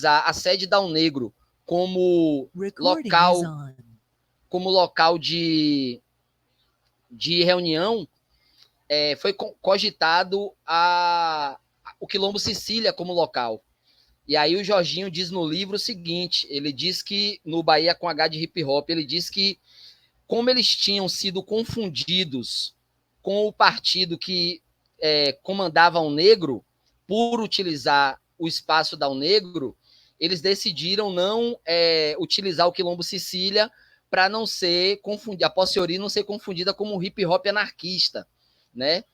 a sede da Unegro como local de reunião, foi cogitado o Quilombo Sicília como local. E aí o Jorginho diz no livro o seguinte, ele diz que, no Bahia com H de hip hop, ele diz que como eles tinham sido confundidos com o partido que comandava o Negro, por utilizar o espaço da Unegro, eles decidiram não utilizar o Quilombo Sicília para não ser confundida, a posteriori não ser confundida como hip hop anarquista, né?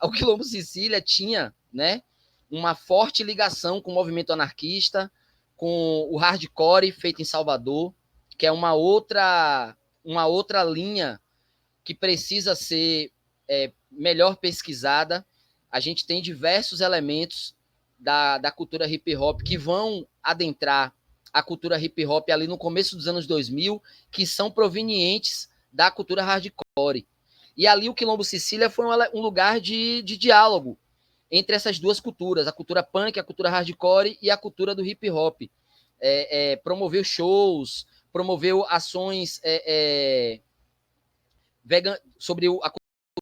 O Quilombo Sicília tinha, né, uma forte ligação com o movimento anarquista, com o hardcore feito em Salvador, que é uma outra linha que precisa ser melhor pesquisada. A gente tem diversos elementos da cultura hip hop que vão adentrar a cultura hip hop ali no começo dos anos 2000, que são provenientes da cultura hardcore. E ali o Quilombo Sicília foi um lugar de diálogo entre essas duas culturas, a cultura punk, a cultura hardcore e a cultura do hip hop. Promoveu shows, promoveu ações sobre a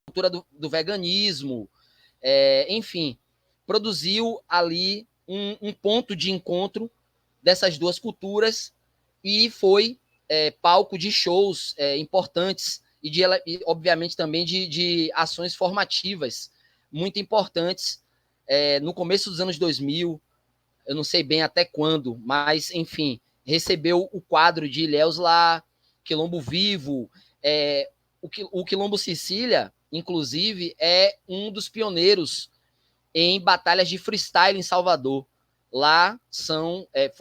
cultura do veganismo, enfim, produziu ali um ponto de encontro dessas duas culturas e foi palco de shows importantes e, obviamente, também de ações formativas muito importantes no começo dos anos 2000, eu não sei bem até quando, mas, enfim, recebeu o quadro de Ilhéus lá, Quilombo Vivo, o Quilombo Sicília, inclusive, é um dos pioneiros em batalhas de freestyle em Salvador. Lá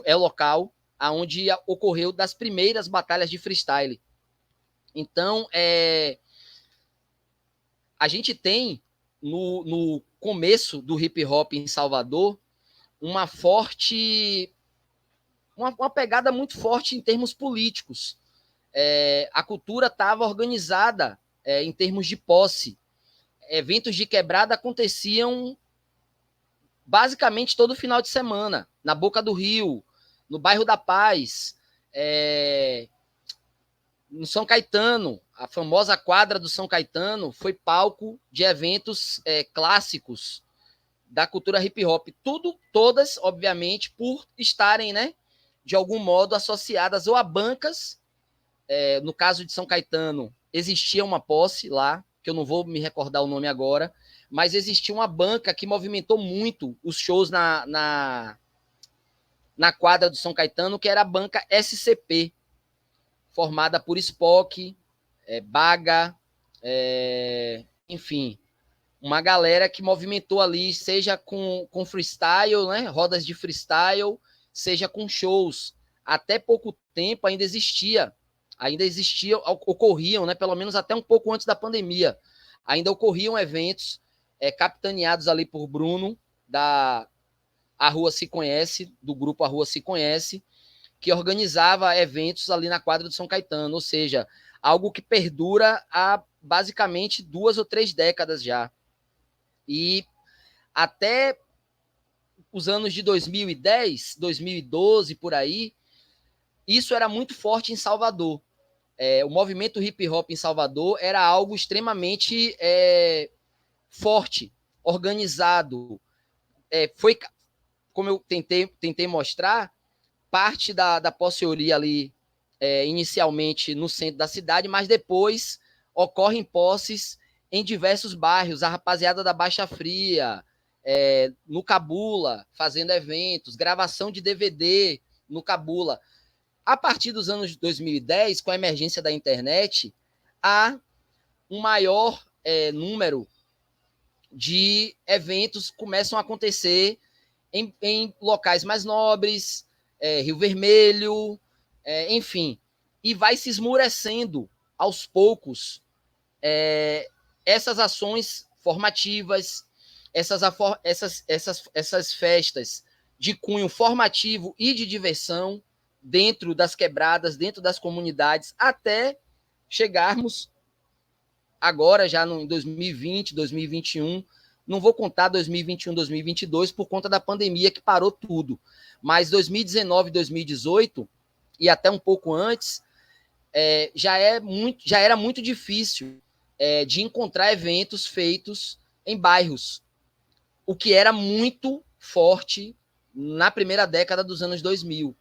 é o local onde ocorreu das primeiras batalhas de freestyle. Então, a gente tem, no começo do hip hop em Salvador, uma pegada muito forte em termos políticos. A cultura estava organizada em termos de posse. Eventos de quebrada aconteciam basicamente todo final de semana, na Boca do Rio, no bairro da Paz, no São Caetano. A famosa quadra do São Caetano foi palco de eventos clássicos da cultura hip hop. Todas, obviamente, por estarem, né, de algum modo associadas ou a bancas. No caso de São Caetano, existia uma posse lá, que eu não vou me recordar o nome agora, mas existia uma banca que movimentou muito os shows na quadra do São Caetano, que era a banca SCP, formada por Spock, Baga, enfim, uma galera que movimentou ali, seja com freestyle, né, rodas de freestyle, seja com shows. Até pouco tempo ainda ocorriam, né, pelo menos até um pouco antes da pandemia, ainda ocorriam eventos capitaneados ali por Bruno, da A Rua Se Conhece, do grupo A Rua Se Conhece, que organizava eventos ali na quadra do São Caetano, ou seja, algo que perdura há basicamente 2 ou 3 décadas já. E até os anos de 2010, 2012, por aí, isso era muito forte em Salvador. O movimento hip hop em Salvador era algo extremamente forte, organizado. Foi, como eu tentei mostrar, parte da posseoria ali, inicialmente no centro da cidade, mas depois ocorrem posses em diversos bairros. A rapaziada da Baixa Fria, no Cabula, fazendo eventos, gravação de DVD no Cabula. A partir dos anos 2010, com a emergência da internet, há um maior número de eventos que começam a acontecer em locais mais nobres, Rio Vermelho, enfim, e vai se esmurecendo aos poucos essas ações formativas, essas festas de cunho formativo e de diversão dentro das quebradas, dentro das comunidades, até chegarmos agora, já em 2020, 2021, Não vou contar 2021, 2022 por conta da pandemia que parou tudo. Mas 2019, 2018 e até um pouco antes, já era muito difícil de encontrar eventos feitos em bairros, o que era muito forte na primeira década dos anos 2000.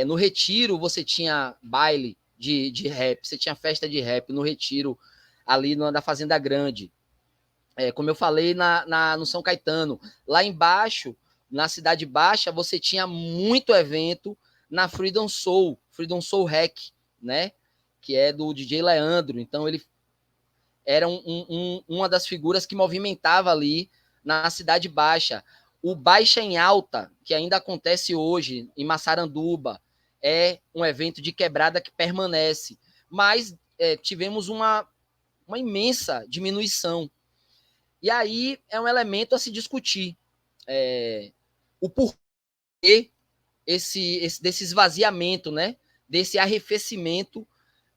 No Retiro, você tinha baile de rap, você tinha festa de rap no Retiro, ali na Fazenda Grande. Como eu falei, no São Caetano. Lá embaixo, na Cidade Baixa, você tinha muito evento na Freedom Soul Rec, né? Que é do DJ Leandro. Então, ele era uma das figuras que movimentava ali na Cidade Baixa. O Baixa em Alta, que ainda acontece hoje em Massaranduba, é um evento de quebrada que permanece. Mas tivemos uma imensa diminuição. E aí é um elemento a se discutir. O porquê desse esvaziamento, né? Desse arrefecimento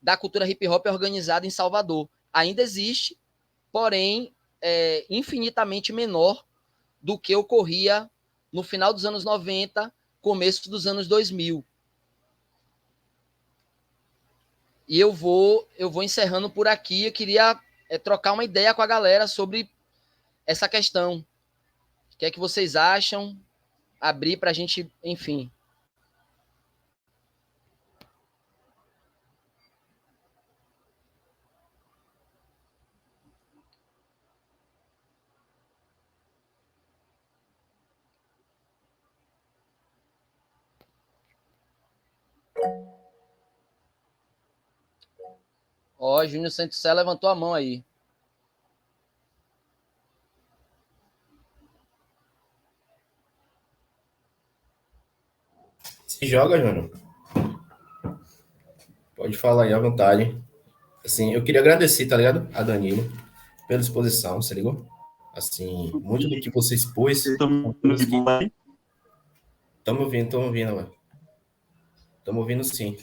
da cultura hip hop organizada em Salvador. Ainda existe, porém, infinitamente menor do que ocorria no final dos anos 90, começo dos anos 2000. E eu vou encerrando por aqui. Eu queria trocar uma ideia com a galera sobre essa questão. O que é que vocês acham? Abrir para a gente, enfim. Ó, Júnior Santos levantou a mão aí. Se joga, Júnior. Pode falar aí à vontade. Assim, eu queria agradecer, tá ligado? A Danilo pela exposição, você ligou? Assim, muito do que você expôs são coisas que... Estamos ouvindo, velho. Estamos ouvindo sim.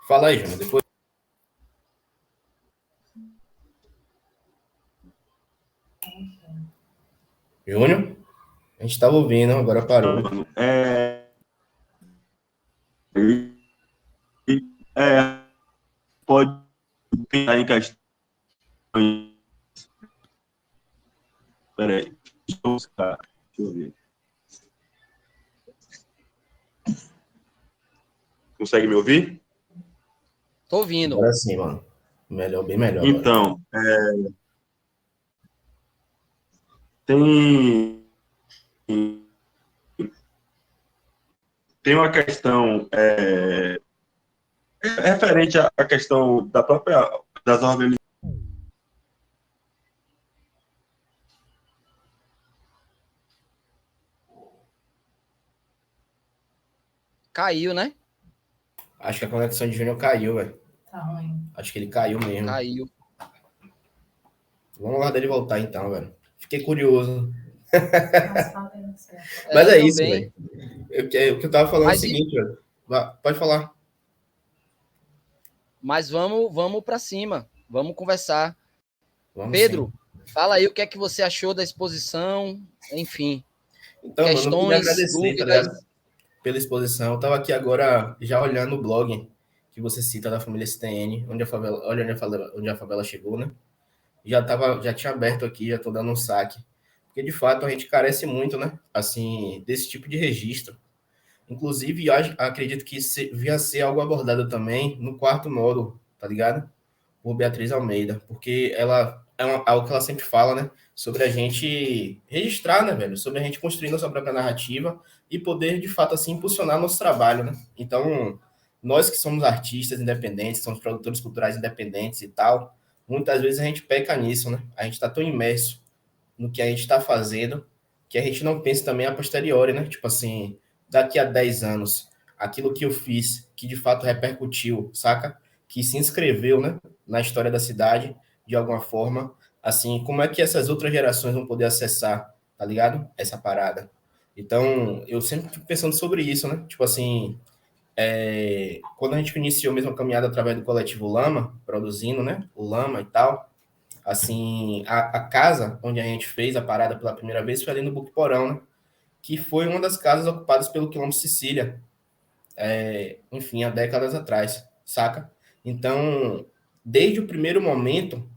Fala aí, Júnior, depois. Júnior? A gente estava ouvindo, agora parou. Pode pensar em questões. Peraí. Deixa eu ver. Consegue me ouvir? Tô ouvindo. Agora sim, mano. Melhor, bem melhor. Então, tem uma questão referente à questão das organizações. Caiu, né? Acho que a conexão de Júnior caiu, velho. Tá ruim. Acho que ele caiu mesmo. Caiu. Vamos aguardar ele voltar então, velho. Fiquei curioso. Mas Mas é isso, velho. O que eu tava falando é o seguinte, velho. Pode falar. Mas vamos para cima. Vamos conversar. Vamos Pedro, sim. fala aí o que é que você achou da exposição, enfim. Então, questões, mano, eu queria agradecer, dúvidas. tá ligado? Pela exposição. Eu tava aqui agora já olhando o blog que você cita da família STN, onde a favela chegou, né? Já tinha aberto aqui, já tô dando um saque. Porque, de fato, a gente carece muito, né? Assim, desse tipo de registro. Inclusive, acredito que via ser algo abordado também no quarto módulo, tá ligado? Por Beatriz Almeida. Porque ela algo que ela sempre fala, né? Sobre a gente registrar, né, velho? Sobre a gente construir nossa própria narrativa e poder, de fato, assim, impulsionar nosso trabalho, né? Então, nós que somos artistas independentes, somos produtores culturais independentes e tal, muitas vezes a gente peca nisso, né? A gente está tão imerso no que a gente está fazendo que a gente não pensa também a posteriori, né? Tipo assim, daqui a 10 anos, aquilo que eu fiz, que de fato repercutiu, saca? Que se inscreveu, né? Na história da cidade, de alguma forma. Assim, como é que essas outras gerações vão poder acessar, tá ligado? Essa parada. Então, eu sempre fico pensando sobre isso, né? Tipo assim, quando a gente iniciou mesmo a caminhada através do coletivo Lama, produzindo, né? O Lama e tal, Assim, a casa onde a gente fez a parada pela primeira vez foi ali no Buquiporão, né? Que foi uma das casas ocupadas pelo Quilombo Sicília, enfim, há décadas atrás, saca? Então, desde o primeiro momento,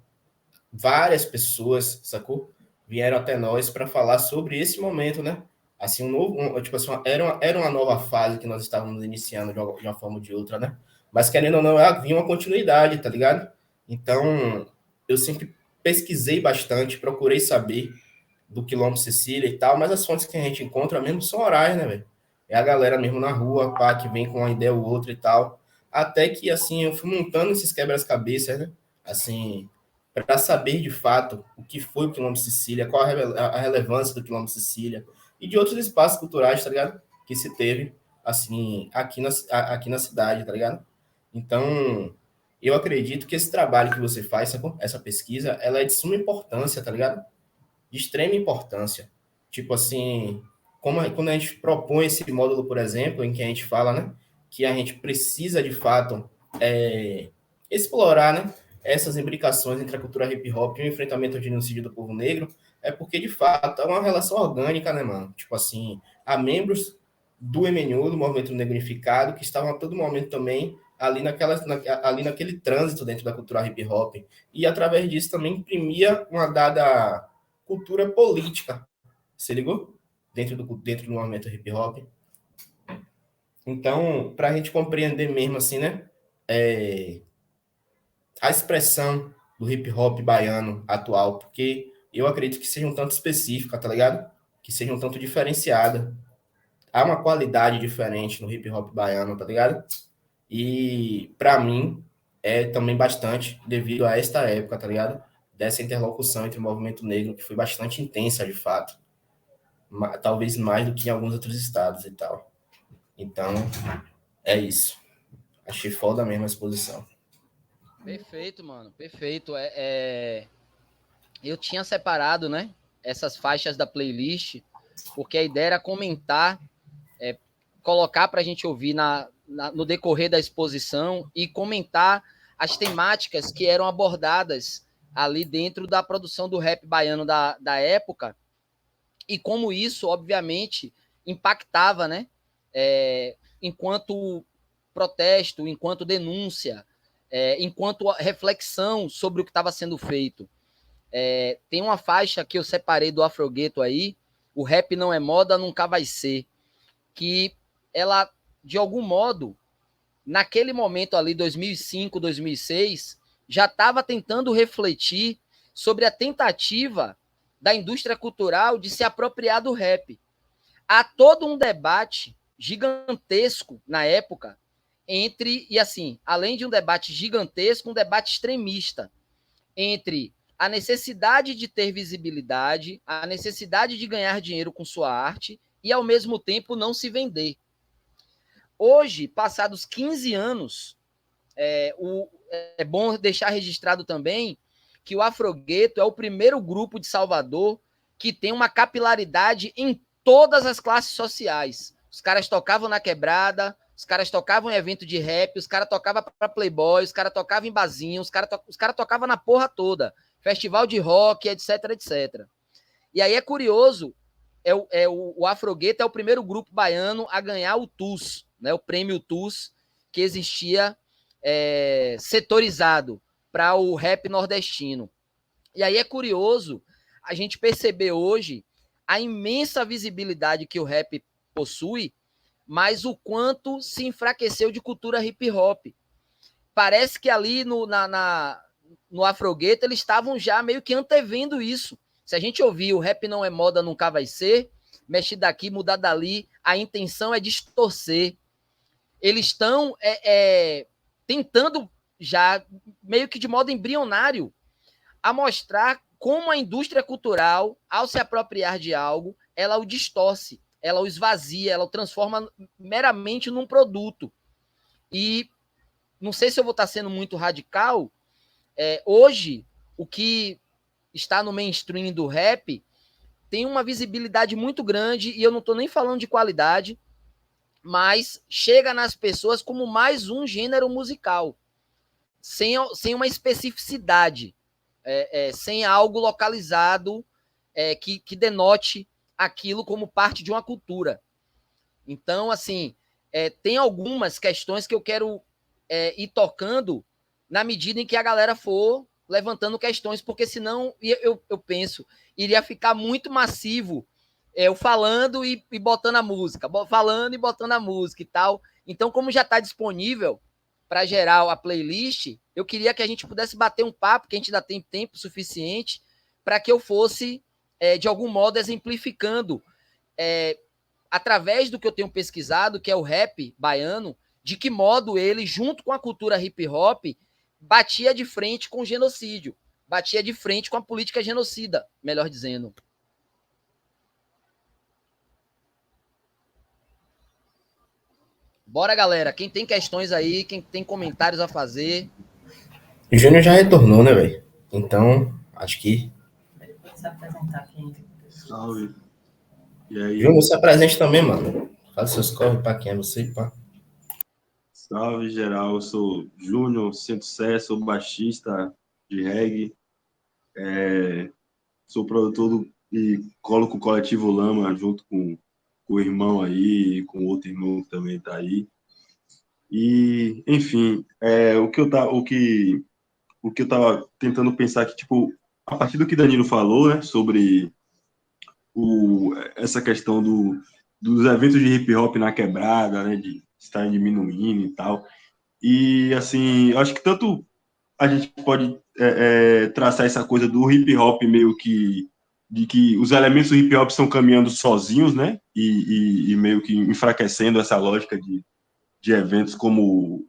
várias pessoas, sacou? Vieram até nós para falar sobre esse momento, né? Assim, tipo assim, era uma nova fase que nós estávamos iniciando de uma forma ou de outra, né? Mas querendo ou não, havia uma continuidade, tá ligado? Então, eu sempre pesquisei bastante, procurei saber do Quilombo Sicília e tal, mas as fontes que a gente encontra mesmo são orais, né, velho? É a galera mesmo na rua, pá, que vem com uma ideia ou outra e tal. Até que, assim, eu fui montando esses quebra-cabeças, né? Assim, para saber de fato o que foi o Quilombo Sicília, qual a relevância do Quilombo Sicília e de outros espaços culturais, tá ligado? Que se teve, assim, aqui na cidade, tá ligado? Então, eu acredito que esse trabalho que você faz, essa pesquisa, ela é de suma importância, tá ligado? De extrema importância. Tipo assim, quando a gente propõe esse módulo, por exemplo, em que a gente fala, né, que a gente precisa de fato explorar, né, essas imbricações entre a cultura hip hop e o enfrentamento ao genocídio do povo negro, é porque de fato é uma relação orgânica, né, mano? Tipo assim, há membros do MNU, do Movimento Negro Unificado, que estavam a todo momento também ali naquele trânsito dentro da cultura hip hop, e através disso também imprimia uma dada cultura política, se ligou? Dentro do movimento hip hop. Então, para a gente compreender mesmo assim, né? A expressão do hip hop baiano atual, porque eu acredito que seja um tanto específica, tá ligado? Que seja um tanto diferenciada. Há uma qualidade diferente no hip hop baiano, tá ligado? E para mim é também bastante devido a esta época, tá ligado? Dessa interlocução entre o movimento negro que foi bastante intensa de fato. Talvez mais do que em alguns outros estados e tal. Então, é isso. Achei foda mesmo a exposição. Perfeito, mano. Perfeito. Eu tinha separado, né, essas faixas da playlist, porque a ideia era comentar, colocar para a gente ouvir no decorrer da exposição e comentar as temáticas que eram abordadas ali dentro da produção do rap baiano da época e como isso, obviamente, impactava, né? Enquanto protesto, enquanto denúncia, enquanto reflexão sobre o que estava sendo feito. Tem uma faixa que eu separei do Afrogueto aí, o rap não é moda, nunca vai ser, que ela, de algum modo, naquele momento ali, 2005, 2006, já estava tentando refletir sobre a tentativa da indústria cultural de se apropriar do rap. Há todo um debate gigantesco na época e assim, além de um debate gigantesco, um debate extremista entre a necessidade de ter visibilidade, a necessidade de ganhar dinheiro com sua arte e, ao mesmo tempo, não se vender. Hoje, passados 15 anos, é bom deixar registrado também que o Afrogueto é o primeiro grupo de Salvador que tem uma capilaridade em todas as classes sociais. Os caras tocavam na quebrada, os caras tocavam em evento de rap, os caras tocavam para Playboy, os caras tocavam em barzinho, os caras tocavam na porra toda. Festival de rock, etc, etc. E aí é curioso, o Afrogueto é o primeiro grupo baiano a ganhar o TUS, né, o prêmio TUS, que existia setorizado para o rap nordestino. E aí é curioso a gente perceber hoje a imensa visibilidade que o rap possui, mas o quanto se enfraqueceu de cultura hip hop. Parece que ali no Afrogueto eles estavam já meio que antevendo isso. Se a gente ouvir o rap não é moda, nunca vai ser, mexe daqui, mudar dali, a intenção é distorcer. Eles estão tentando já, meio que de modo embrionário, a mostrar como a indústria cultural, ao se apropriar de algo, ela o distorce, ela o esvazia, ela o transforma meramente num produto. E não sei se eu vou estar sendo muito radical, hoje, o que está no mainstream do rap tem uma visibilidade muito grande, e eu não estou nem falando de qualidade, mas chega nas pessoas como mais um gênero musical, sem uma especificidade. sem algo localizado que denote aquilo como parte de uma cultura. Então, assim, tem algumas questões que eu quero ir tocando na medida em que a galera for levantando questões, porque senão eu penso, iria ficar muito massivo eu falando e botando a música, falando e botando a música e tal. Então, como já está disponível para geral a playlist, eu queria que a gente pudesse bater um papo, que a gente ainda tem tempo suficiente para que eu fosse, de algum modo, exemplificando, através do que eu tenho pesquisado, que é o rap baiano, de que modo ele, junto com a cultura hip hop, batia de frente com o genocídio, batia de frente com a política genocida, melhor dizendo. Bora, galera. Quem tem questões aí, quem tem comentários a fazer. O Júnior já retornou, né, velho? Então, acho que. Se apresentar aqui. Salve. E aí? Júnior, se apresente também, mano. Faz seus corre pra quem é você, pá. Salve, geral. Eu sou Júnior, sinto sucesso, sou baixista de reggae. Sou produtor e coloco o Coletivo Lama junto com o irmão aí, e com outro irmão que também tá aí. E, enfim, o que eu tava tentando pensar aqui, tipo, a partir do que Danilo falou, né, sobre essa questão dos eventos de hip hop na quebrada, né, de estarem diminuindo e tal. E, assim, eu acho que tanto a gente pode traçar essa coisa do hip hop meio que de que os elementos do hip hop estão caminhando sozinhos, né, e meio que enfraquecendo essa lógica de eventos como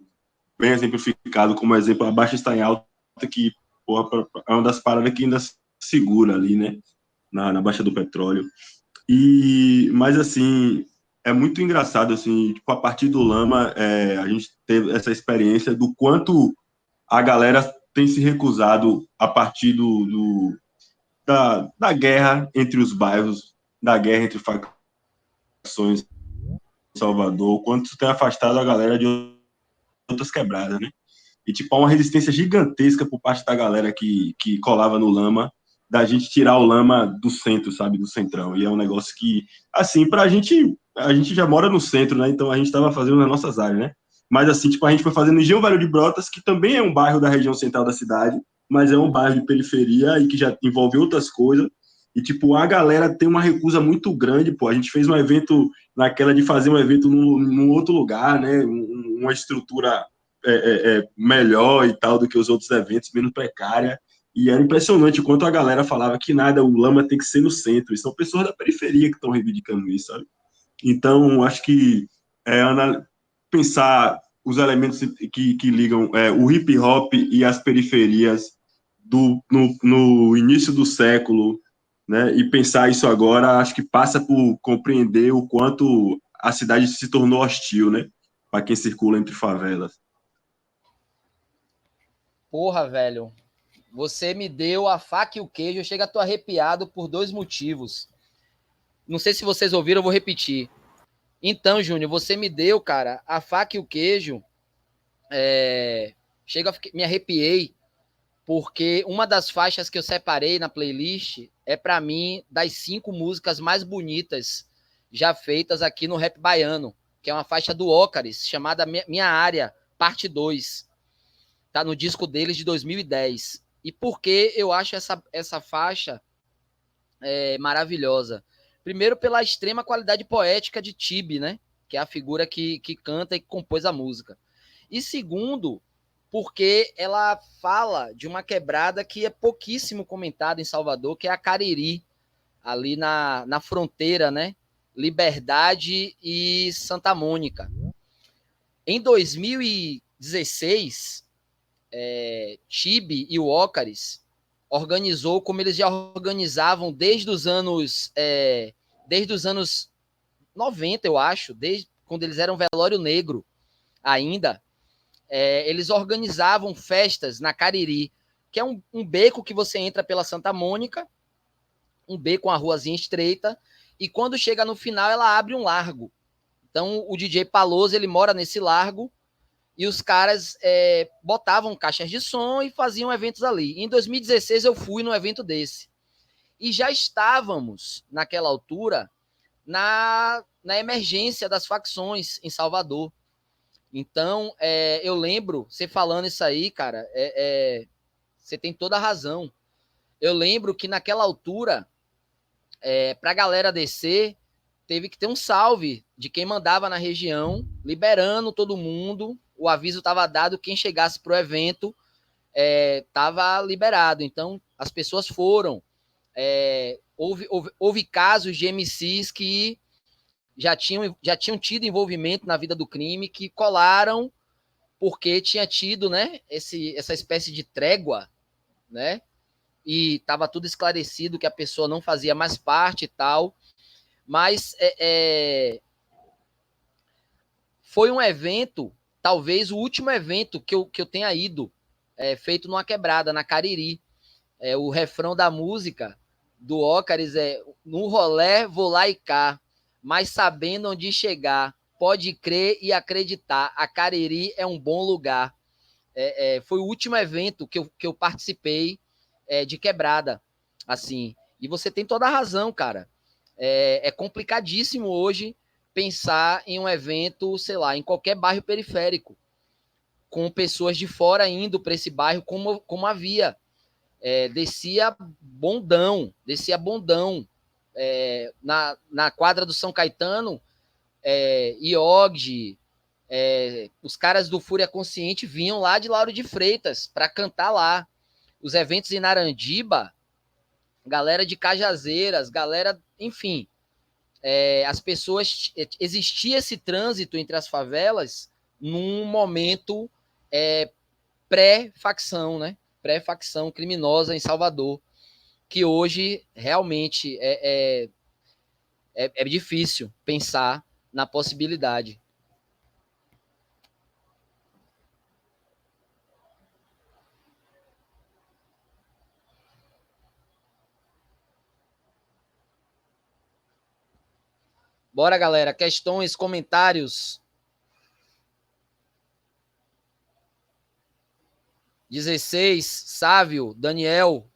bem exemplificado, como exemplo, a Baixa está em alta, que porra, é uma das paradas que ainda segura ali, né, na Baixa do Petróleo. Mas, assim, é muito engraçado, assim, tipo, a partir do Lama, a gente teve essa experiência do quanto a galera tem se recusado a partir da guerra entre os bairros, da guerra entre facções em Salvador, o quanto isso tem afastado a galera de outras quebradas, né? E, tipo, há uma resistência gigantesca por parte da galera que colava no Lama, da gente tirar o Lama do centro, sabe, do centrão. E é um negócio que, assim, a gente já mora no centro, né? Então a gente estava fazendo nas nossas áreas, né? Mas, assim, tipo, a gente foi fazendo em Gil Velho de Brotas, que também é um bairro da região central da cidade, mas é um bairro de periferia e que já envolve outras coisas. E, tipo, a galera tem uma recusa muito grande, pô. A gente fez um evento naquela de fazer um evento num outro lugar, né? Uma estrutura melhor e tal do que os outros eventos, menos precária. E era impressionante o quanto a galera falava que nada, o Lama tem que ser no centro. E são pessoas da periferia que estão reivindicando isso, sabe? Então, acho que pensar os elementos que ligam o hip hop e as periferias no início do século, né? E pensar isso agora, acho que passa por compreender o quanto a cidade se tornou hostil, né? Para quem circula entre favelas. Porra, velho. Você me deu a faca e o queijo. Eu chego a tô arrepiado por 2 motivos. Não sei se vocês ouviram, eu vou repetir. Então, Júnior, você me deu, cara, a faca e o queijo. Me arrepiei, porque uma das faixas que eu separei na playlist é, para mim, das 5 músicas mais bonitas já feitas aqui no rap baiano, que é uma faixa do Ócaris, chamada Minha Área, parte 2. Tá no disco deles de 2010. E por que eu acho essa faixa maravilhosa? Primeiro, pela extrema qualidade poética de Tibi, né? Que é a figura que canta e que compôs a música. E segundo, porque ela fala de uma quebrada que é pouquíssimo comentada em Salvador, que é a Cariri, ali na fronteira, né? Liberdade e Santa Mônica. Em 2016, Tibi e o Ócaris organizou como eles já organizavam desde os anos 90, eu acho, desde quando eles eram Velório Negro ainda. Eles organizavam festas na Cariri, que é um beco que você entra pela Santa Mônica, um beco, uma ruazinha estreita, e quando chega no final ela abre um largo. Então o DJ Paloso, ele mora nesse largo, e os caras botavam caixas de som e faziam eventos ali. Em 2016 eu fui num evento desse. E já estávamos, naquela altura, na emergência das facções em Salvador. Então, eu lembro, você falando isso aí, cara, você tem toda a razão. Eu lembro que naquela altura, para a galera descer, teve que ter um salve de quem mandava na região, liberando todo mundo. O aviso estava dado, quem chegasse para o evento estava liberado. Então, as pessoas foram. Houve casos de MCs que já tinham tido envolvimento na vida do crime, que colaram porque tinha tido, né, essa espécie de trégua, né, e estava tudo esclarecido que a pessoa não fazia mais parte e tal, mas foi um evento, talvez o último evento que eu tenha ido, feito numa quebrada, na Cariri. O refrão da música do Ócaris no rolé vou lá e cá, mas sabendo onde chegar, pode crer e acreditar, a Cariri é um bom lugar. Foi o último evento que eu participei de quebrada, assim. E você tem toda a razão, cara. É complicadíssimo hoje pensar em um evento, sei lá, em qualquer bairro periférico, com pessoas de fora indo para esse bairro, como havia. Descia bondão, na quadra do São Caetano, Iog, os caras do Fúria Consciente vinham lá de Lauro de Freitas para cantar lá. Os eventos em Narandiba, galera de Cajazeiras, galera, enfim, as pessoas, existia esse trânsito entre as favelas num momento pré-facção, né? Pré-facção criminosa em Salvador, que hoje realmente é difícil pensar na possibilidade. Bora, galera. Questões, comentários. 16, Sávio, Daniel.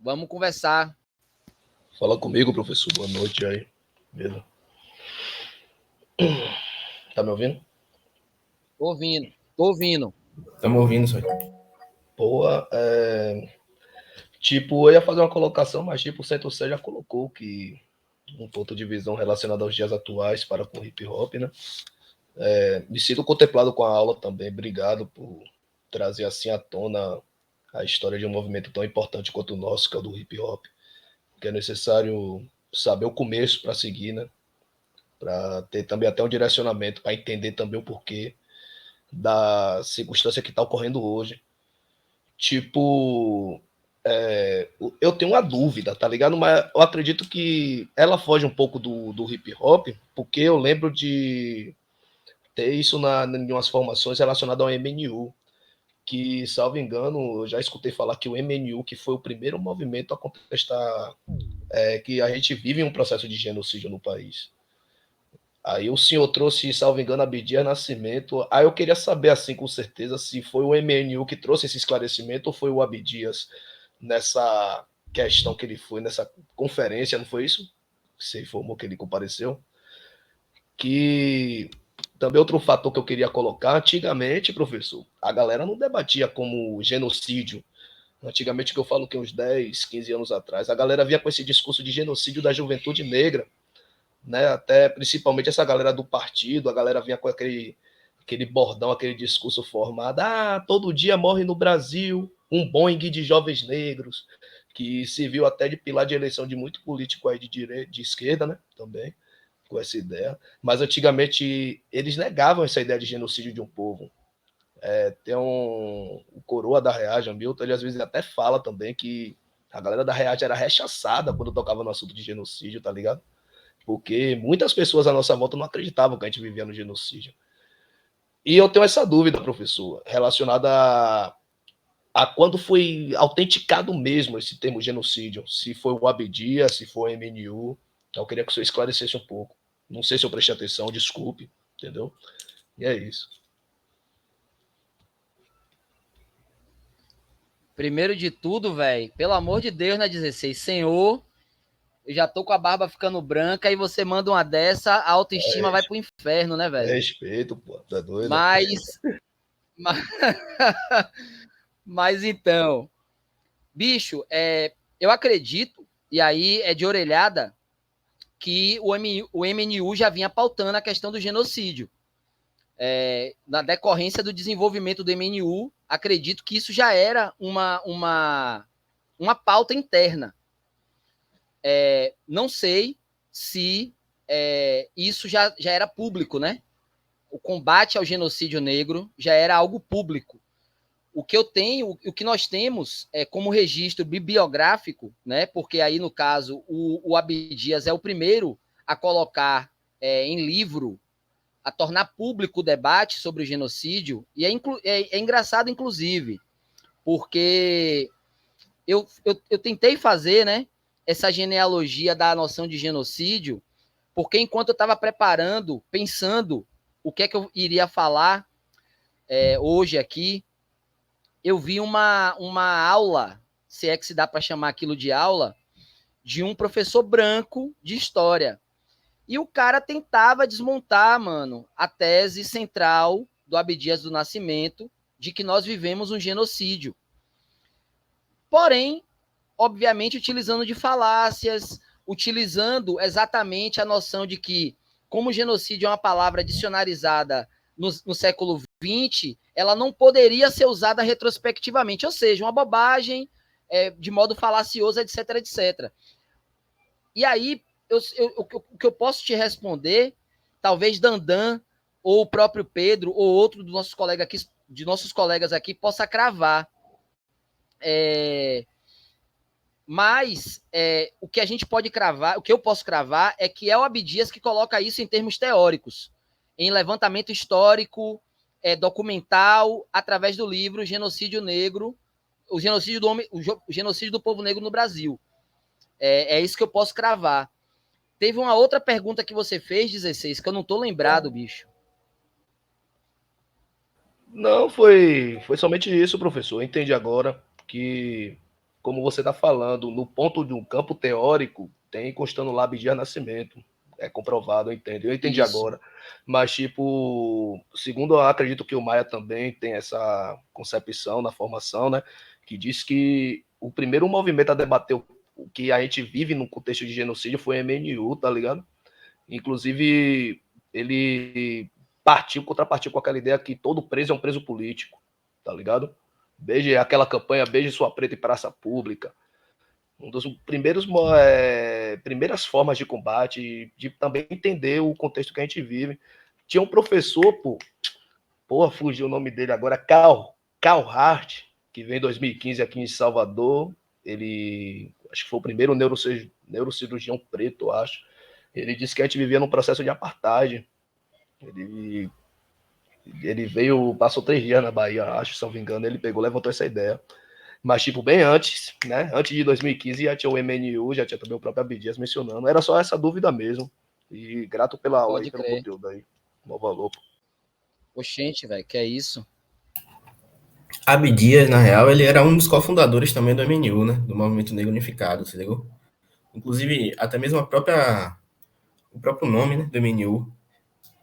Vamos conversar. Fala comigo, professor. Boa noite aí. Beleza? Tá me ouvindo? Tô ouvindo. Estamos ouvindo isso aí. Boa. Tipo, eu ia fazer uma colocação, mas tipo, o Centro Sé já colocou que um ponto de visão relacionado aos dias atuais para com hip hop, né? Me sinto contemplado com a aula também. Obrigado por trazer assim à tona a história de um movimento tão importante quanto o nosso, que é o do hip hop, que é necessário saber o começo para seguir, né? Para ter também até um direcionamento, para entender também o porquê da circunstância que está ocorrendo hoje. Tipo, eu tenho uma dúvida, tá ligado? Mas eu acredito que ela foge um pouco do hip hop, porque eu lembro de ter isso em umas formações relacionadas ao MNU, que, salvo engano, eu já escutei falar que o MNU, que foi o primeiro movimento a contestar que a gente vive um processo de genocídio no país. Aí o senhor trouxe, salvo engano, Abdias Nascimento. Aí eu queria saber, assim, com certeza, se foi o MNU que trouxe esse esclarecimento ou foi o Abdias nessa questão que ele foi, nessa conferência, não foi isso? Você informou que ele compareceu? Que também outro fator que eu queria colocar, antigamente, professor, a galera não debatia como genocídio. Antigamente, que eu falo que uns 10, 15 anos atrás, a galera vinha com esse discurso de genocídio da juventude negra, né? Até principalmente essa galera do partido, a galera vinha com aquele bordão, aquele discurso formado. Todo dia morre no Brasil um Boeing de jovens negros, que serviu até de pilar de eleição de muito político aí de direita, de esquerda, né? Também com essa ideia. Mas antigamente eles negavam essa ideia de genocídio de um povo. Tem o coroa da Reage, Milton, ele às vezes até fala também que a galera da Reage era rechaçada quando tocava no assunto de genocídio, tá ligado? Porque muitas pessoas à nossa volta não acreditavam que a gente vivia no genocídio. E eu tenho essa dúvida, professor, relacionada a quando foi autenticado mesmo esse termo genocídio. Se foi o Abdias, se foi o MNU. Eu queria que o senhor esclarecesse um pouco. Não sei se eu prestei atenção, desculpe, entendeu? E é isso. Primeiro de tudo, velho, pelo amor de Deus, né, 16? Senhor, eu já tô com a barba ficando branca e você manda uma dessa, a autoestima vai pro inferno, né, velho? Respeito, pô, tá doido? Mas, mas então, bicho, eu acredito, e aí é de orelhada, que o MNU já vinha pautando a questão do genocídio. Na decorrência do desenvolvimento do MNU, acredito que isso já era uma pauta interna. Não sei se isso já era público, né? O combate ao genocídio negro já era algo público. O que nós temos como registro bibliográfico, né? Porque aí, no caso, o Abdias é o primeiro a colocar em livro, a tornar público o debate sobre o genocídio, e é engraçado, inclusive, porque eu tentei fazer, né, essa genealogia da noção de genocídio, porque enquanto eu estava preparando, pensando o que é que eu iria falar hoje aqui, eu vi uma aula, se é que se dá para chamar aquilo de aula, de um professor branco de história. E o cara tentava desmontar, mano, a tese central do Abdias do Nascimento de que nós vivemos um genocídio. Porém, obviamente, utilizando de falácias, utilizando exatamente a noção de que, como genocídio é uma palavra dicionarizada no século XX, ela não poderia ser usada retrospectivamente, ou seja, uma bobagem, de modo falacioso, etc, etc. E aí, o que eu posso te responder, talvez Dandan, ou o próprio Pedro, ou outro dos nossos colegas aqui, possa cravar. Mas o que a gente pode cravar, o que eu posso cravar, é que é o Abdias que coloca isso em termos teóricos, em levantamento histórico, documental, através do livro Genocídio Negro, o genocídio do povo negro no Brasil. É isso que eu posso cravar. Teve uma outra pergunta que você fez, 16, que eu não tô lembrado, bicho. Não, foi somente isso, professor. Eu entendi agora que, como você está falando, no ponto de um campo teórico, tem constando lá Abdias Nascimento. É comprovado, eu entendo. Eu entendi Isso. agora. Mas, tipo, segundo eu acredito que o Maia também tem essa concepção na formação, né? Que diz que o primeiro movimento a debater o que a gente vive no contexto de genocídio foi o MNU, tá ligado? Inclusive, ele contrapartiu com aquela ideia que todo preso é um preso político, tá ligado? Beije aquela campanha, beije sua preta em praça pública. Um dos primeiras formas de combate, de também entender o contexto que a gente vive. Tinha um professor, fugiu o nome dele agora, Carl Hart, que veio em 2015 aqui em Salvador. Ele, acho que foi o primeiro neurocirurgião preto, eu acho. Ele disse que a gente vivia num processo de apartheid. Ele veio, passou 3 dias na Bahia, acho, se não me engano, ele levantou essa ideia. Mas, tipo, bem antes, né? Antes de 2015, já tinha o MNU, já tinha também o próprio Abdias mencionando. Era só essa dúvida mesmo. E grato pela aula e pelo conteúdo aí. Bom valor. Oxente, velho, que é isso? Abdias, na real, ele era um dos cofundadores também do MNU, né? Do Movimento Negro Unificado, se ligou? Inclusive, até mesmo o próprio nome, né, do MNU.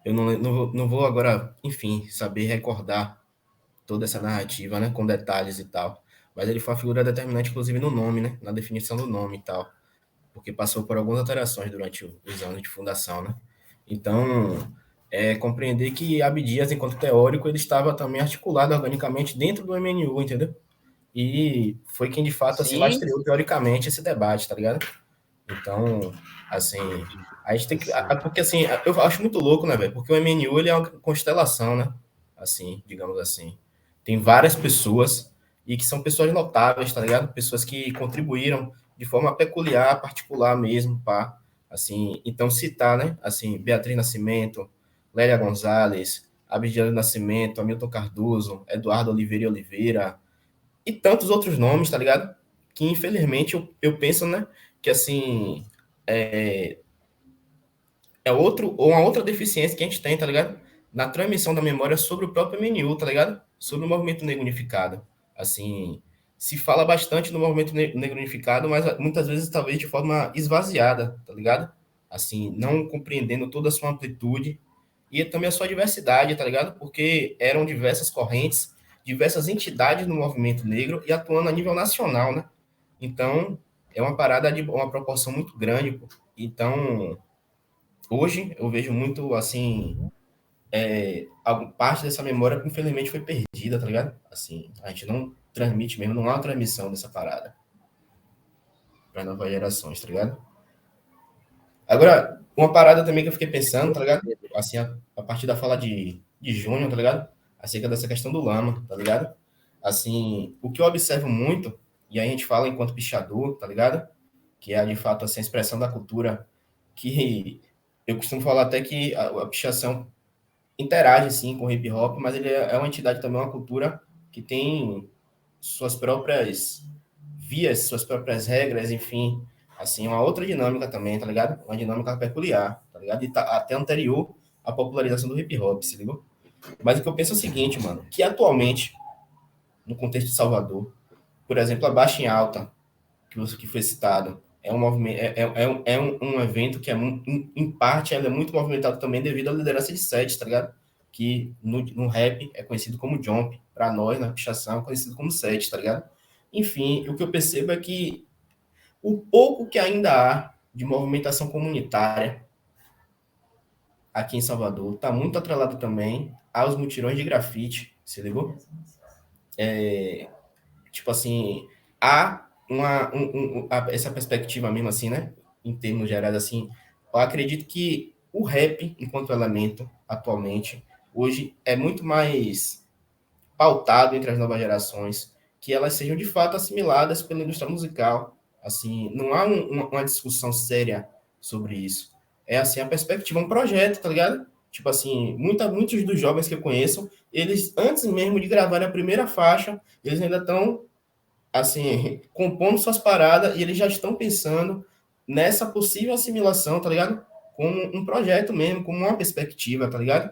Eu não vou agora, enfim, saber recordar toda essa narrativa, né, com detalhes e tal. Mas ele foi uma figura determinante, inclusive, no nome, né, na definição do nome e tal. Porque passou por algumas alterações durante os anos de fundação, né? Então, compreender que Abdias, enquanto teórico, ele estava também articulado organicamente dentro do MNU, entendeu? E foi quem, de fato, assim, lastreou teoricamente esse debate, tá ligado? Então, assim, a gente tem que... Porque, assim, eu acho muito louco, né, velho? Porque o MNU, ele é uma constelação, né? Assim, digamos assim. Tem várias pessoas, e que são pessoas notáveis, tá ligado? Pessoas que contribuíram de forma peculiar, particular mesmo, pá. Assim, então citar, né? Assim, Beatriz Nascimento, Lélia Gonzalez, Abdias Nascimento, Hamilton Cardoso, Eduardo Oliveira, e tantos outros nomes, tá ligado? Que, infelizmente, eu penso, né? Que, assim, é uma outra deficiência que a gente tem, tá ligado? Na transmissão da memória sobre o próprio MNU, tá ligado? Sobre o Movimento Negro Unificado. Assim, se fala bastante do movimento negro unificado, mas muitas vezes talvez de forma esvaziada, tá ligado? Assim, não compreendendo toda a sua amplitude e também a sua diversidade, tá ligado? Porque eram diversas correntes, diversas entidades no movimento negro e atuando a nível nacional, né? Então, é uma parada de uma proporção muito grande, pô. Então, hoje eu vejo muito, assim, parte dessa memória que infelizmente foi perdida, tá ligado? Assim, a gente não transmite mesmo, não há uma transmissão dessa parada para novas gerações, tá ligado? Agora, uma parada também que eu fiquei pensando, tá ligado? Assim, a partir da fala de Júnior, tá ligado? Acerca dessa questão do lama, tá ligado? Assim, o que eu observo muito, e aí a gente fala enquanto pichador, tá ligado? Que é, de fato, assim, a expressão da cultura que eu costumo falar até que a pichação interage, sim, com o hip hop, mas ele é uma entidade também, uma cultura que tem suas próprias vias, suas próprias regras, enfim, assim, uma outra dinâmica também, tá ligado? Uma dinâmica peculiar, tá ligado? E tá até anterior à popularização do hip hop, se ligou? Mas o que eu penso é o seguinte, mano, que atualmente, no contexto de Salvador, por exemplo, a Baixa em Alta, que foi citado, é um movimento, um evento que em parte ela é muito movimentado também devido à liderança de Sete, tá ligado? Que no rap é conhecido como Jump, para nós na pichação é conhecido como Sete, tá ligado? Enfim, o que eu percebo é que o pouco que ainda há de movimentação comunitária aqui em Salvador está muito atrelado também aos mutirões de grafite, se ligou? Tipo assim, há essa perspectiva mesmo assim, né? Em termos gerais, assim, eu acredito que o rap, enquanto elemento, atualmente, hoje, é muito mais pautado entre as novas gerações, que elas sejam de fato assimiladas pela indústria musical. Assim, não há uma discussão séria sobre isso. É assim, a perspectiva, um projeto, tá ligado? Tipo assim, muitos dos jovens que eu conheço, eles, antes mesmo de gravarem a primeira faixa, eles ainda estão assim, compondo suas paradas e eles já estão pensando nessa possível assimilação, tá ligado? Como um projeto mesmo, como uma perspectiva, tá ligado?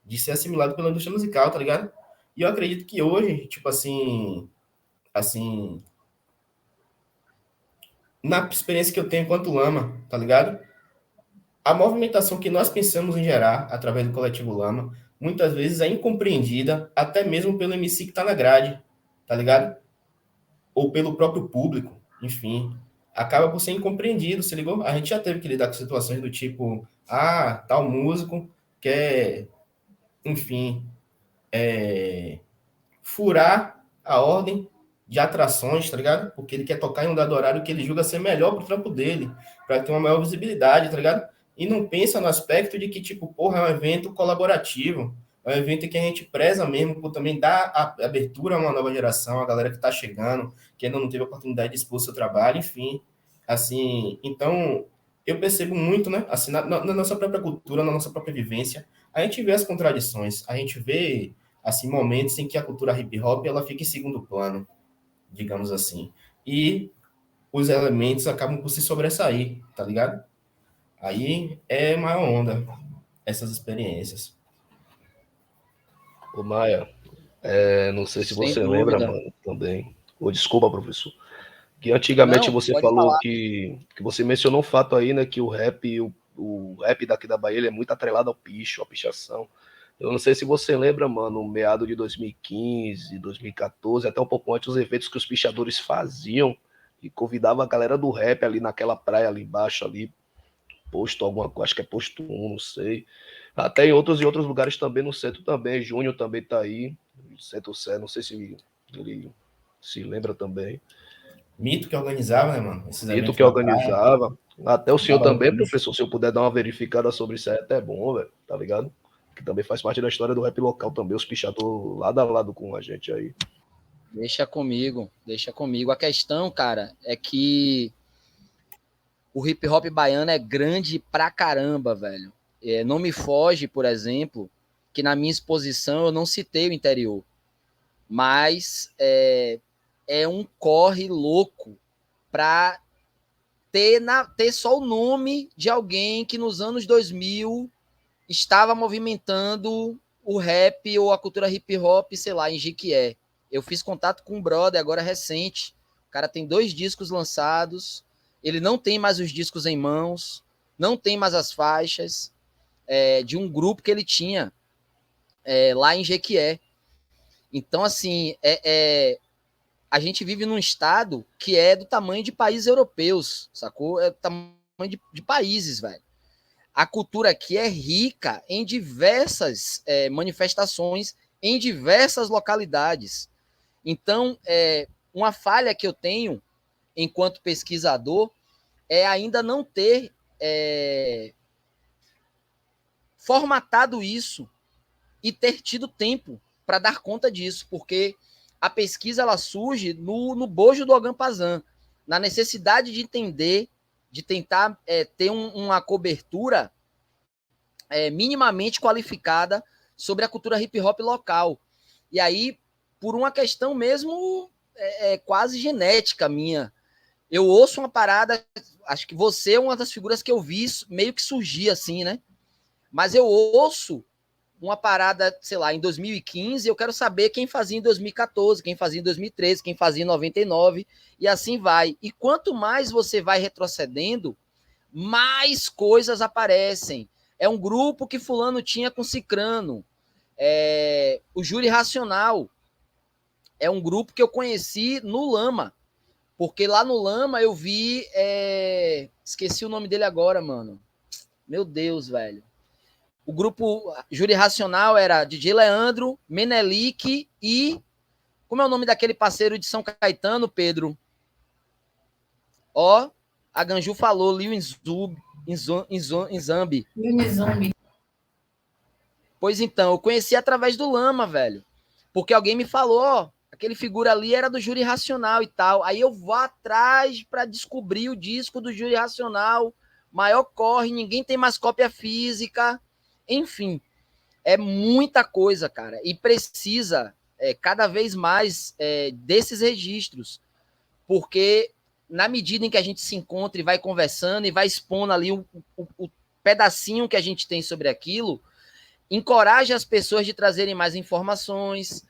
De ser assimilado pela indústria musical, tá ligado? E eu acredito que hoje, tipo assim, na experiência que eu tenho enquanto Lama, tá ligado? A movimentação que nós pensamos em gerar através do coletivo Lama, muitas vezes é incompreendida até mesmo pelo MC que tá na grade, tá ligado? Ou pelo próprio público, enfim, acaba por ser incompreendido, se ligou? A gente já teve que lidar com situações do tipo, tal músico quer, enfim, furar a ordem de atrações, tá ligado? Porque ele quer tocar em um dado horário que ele julga ser melhor pro trampo dele, para ter uma maior visibilidade, tá ligado? E não pensa no aspecto de que, tipo, porra, é um evento colaborativo, é um evento que a gente preza mesmo por também dar a abertura a uma nova geração, a galera que tá chegando, que ainda não teve a oportunidade de expor seu trabalho, enfim. Assim, então, eu percebo muito, né? Assim, na nossa própria cultura, na nossa própria vivência, a gente vê as contradições, a gente vê assim, momentos em que a cultura hip hop ela fica em segundo plano, digamos assim. E os elementos acabam por se sobressair, tá ligado? Aí é maior onda essas experiências. Ô, Maia, não sei se Sem você lembra, dúvida. mano, também. Ô, desculpa, professor. Que antigamente Não, você pode falou falar. que você mencionou um fato aí, né, que o rap daqui da Bahia ele é muito atrelado ao picho, à pichação. Eu não sei se você lembra, mano, no meado de 2015, 2014, até um pouco antes, os eventos que os pichadores faziam e convidava a galera do rap ali naquela praia ali embaixo, ali, posto alguma coisa, acho que é posto 1, não sei. Até em outros lugares também, no centro também, Júnior também tá aí, Centro Sé, não sei se ele se lembra também. Mito que organizava, né, mano? Esses Dito eventos que na praia, organizava. Até o senhor dava também, recurso. professor, se eu puder dar uma verificada sobre isso aí, é até bom, velho, tá ligado? Que também faz parte da história do rap local também, os pichadores lado a lado com a gente aí. Deixa comigo, deixa comigo. A questão, cara, é que o hip hop baiano é grande pra caramba, velho. Não me foge, por exemplo, que na minha exposição eu não citei o interior, mas é um corre louco pra ter só o nome de alguém que nos anos 2000 estava movimentando o rap ou a cultura hip hop, sei lá, em Jequié. Eu fiz contato com um brother agora recente. O cara tem 2 discos lançados. Ele não tem mais os discos em mãos. Não tem mais as faixas de um grupo que ele tinha lá em Jequié. Então, assim, a gente vive num estado que é do tamanho de países europeus, sacou? É do tamanho de países, velho. A cultura aqui é rica em diversas manifestações, em diversas localidades. Então, uma falha que eu tenho enquanto pesquisador é ainda não ter formatado isso e ter tido tempo para dar conta disso, porque a pesquisa ela surge no bojo do Ogampazan, na necessidade de entender, de tentar ter uma cobertura minimamente qualificada sobre a cultura hip hop local. E aí, por uma questão mesmo quase genética minha, eu ouço uma parada, acho que você é uma das figuras que eu vi meio que surgir assim, né? Mas eu ouço uma parada, sei lá, em 2015, eu quero saber quem fazia em 2014, quem fazia em 2013, quem fazia em 99, e assim vai. E quanto mais você vai retrocedendo, mais coisas aparecem. É um grupo que fulano tinha com cicrano. O Júri Racional é um grupo que eu conheci no Lama, porque lá no Lama eu vi... esqueci o nome dele agora, mano. Meu Deus, velho. O grupo Júri Racional era DJ Leandro, Menelik e... Como é o nome daquele parceiro de São Caetano, Pedro? Ó, a Ganju falou, Lil Inzambi. Unizumbi. Pois então, eu conheci através do Lama, velho. Porque alguém me falou, ó, aquele figura ali era do Júri Racional e tal. Aí eu vou atrás para descobrir o disco do Júri Racional. Maior corre, ninguém tem mais cópia física. Enfim, é muita coisa, cara. E precisa cada vez mais desses registros. Porque na medida em que a gente se encontra e vai conversando e vai expondo ali o pedacinho que a gente tem sobre aquilo, encoraja as pessoas de trazerem mais informações,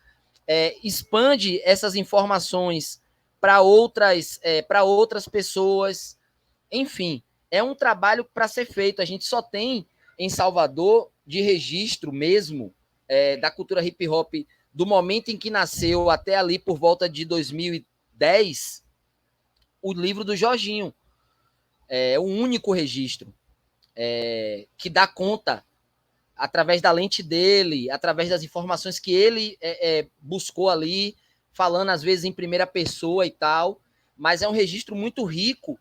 expande essas informações para outras pessoas. Enfim, é um trabalho para ser feito. A gente só tem em Salvador de registro mesmo da cultura hip hop do momento em que nasceu até ali por volta de 2010, o livro do Jorginho. É o único registro que dá conta, através da lente dele, através das informações que ele buscou ali, falando às vezes em primeira pessoa e tal, mas é um registro muito rico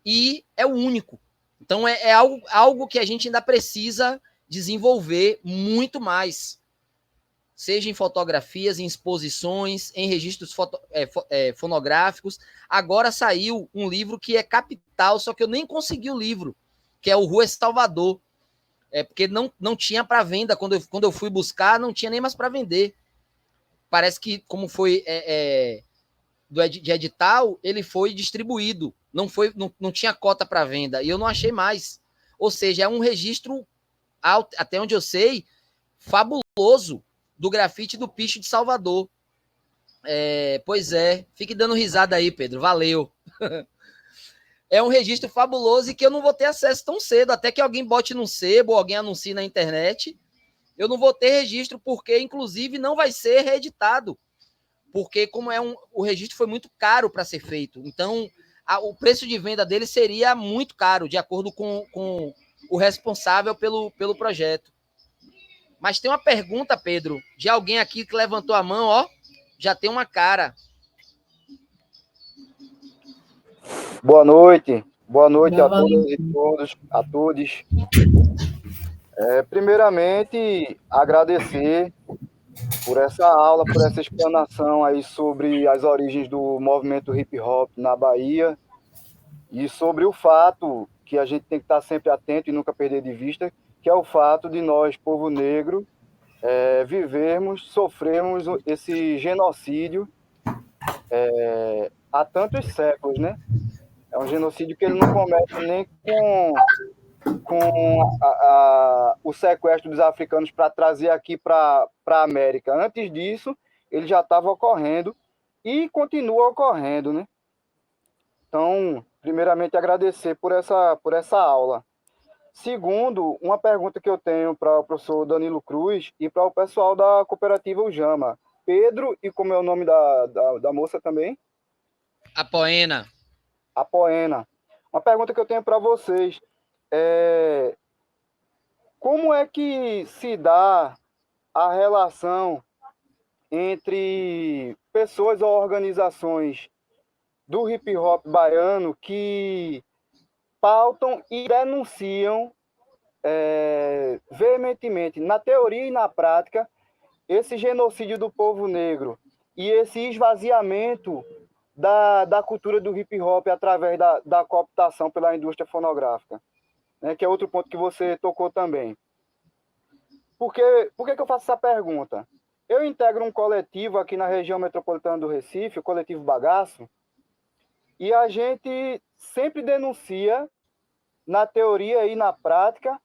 e é o único. Então é algo que a gente ainda precisa desenvolver muito mais, seja em fotografias, em exposições, em registros fonográficos. Agora saiu um livro que é capital, só que eu nem consegui o livro, que é o Rua Salvador. Porque não tinha para venda. Quando eu fui buscar, não tinha nem mais para vender. Parece que, como foi de edital, ele foi distribuído. Não tinha cota para venda. E eu não achei mais. Ou seja, é um registro, até onde eu sei, fabuloso do grafite do Picho de Salvador. Pois é. Fique dando risada aí, Pedro. Valeu. É um registro fabuloso e que eu não vou ter acesso tão cedo, até que alguém bote num sebo, ou alguém anuncie na internet. Eu não vou ter registro, porque, inclusive, não vai ser reeditado. Porque, como o registro foi muito caro para ser feito. Então, o preço de venda dele seria muito caro, de acordo com o responsável pelo projeto. Mas tem uma pergunta, Pedro, de alguém aqui que levantou a mão, ó. Já tem uma cara. Boa noite a todas e todos, a todos. Primeiramente, agradecer por essa aula, por essa explanação aí sobre as origens do movimento hip hop na Bahia e sobre o fato que a gente tem que estar sempre atento e nunca perder de vista, que é o fato de nós, povo negro, sofremos esse genocídio há tantos séculos, né? É um genocídio que ele não comete nem com o sequestro dos africanos para trazer aqui para a América. Antes disso, ele já estava ocorrendo e continua ocorrendo, né? Então, primeiramente, agradecer por essa aula. Segundo, uma pergunta que eu tenho para o professor Danilo Cruz e para o pessoal da cooperativa Ujama. Pedro, e como é o nome da moça também? A Poena. A Poena. Uma pergunta que eu tenho para vocês é: como é que se dá a relação entre pessoas ou organizações do hip hop baiano que pautam e denunciam veementemente, na teoria e na prática, esse genocídio do povo negro e esse esvaziamento da cultura do hip hop através da cooptação pela indústria fonográfica, né, que é outro ponto que você tocou também. Por que eu faço essa pergunta? Eu integro um coletivo aqui na região metropolitana do Recife, o Coletivo Bagaço, e a gente sempre denuncia, na teoria e na prática,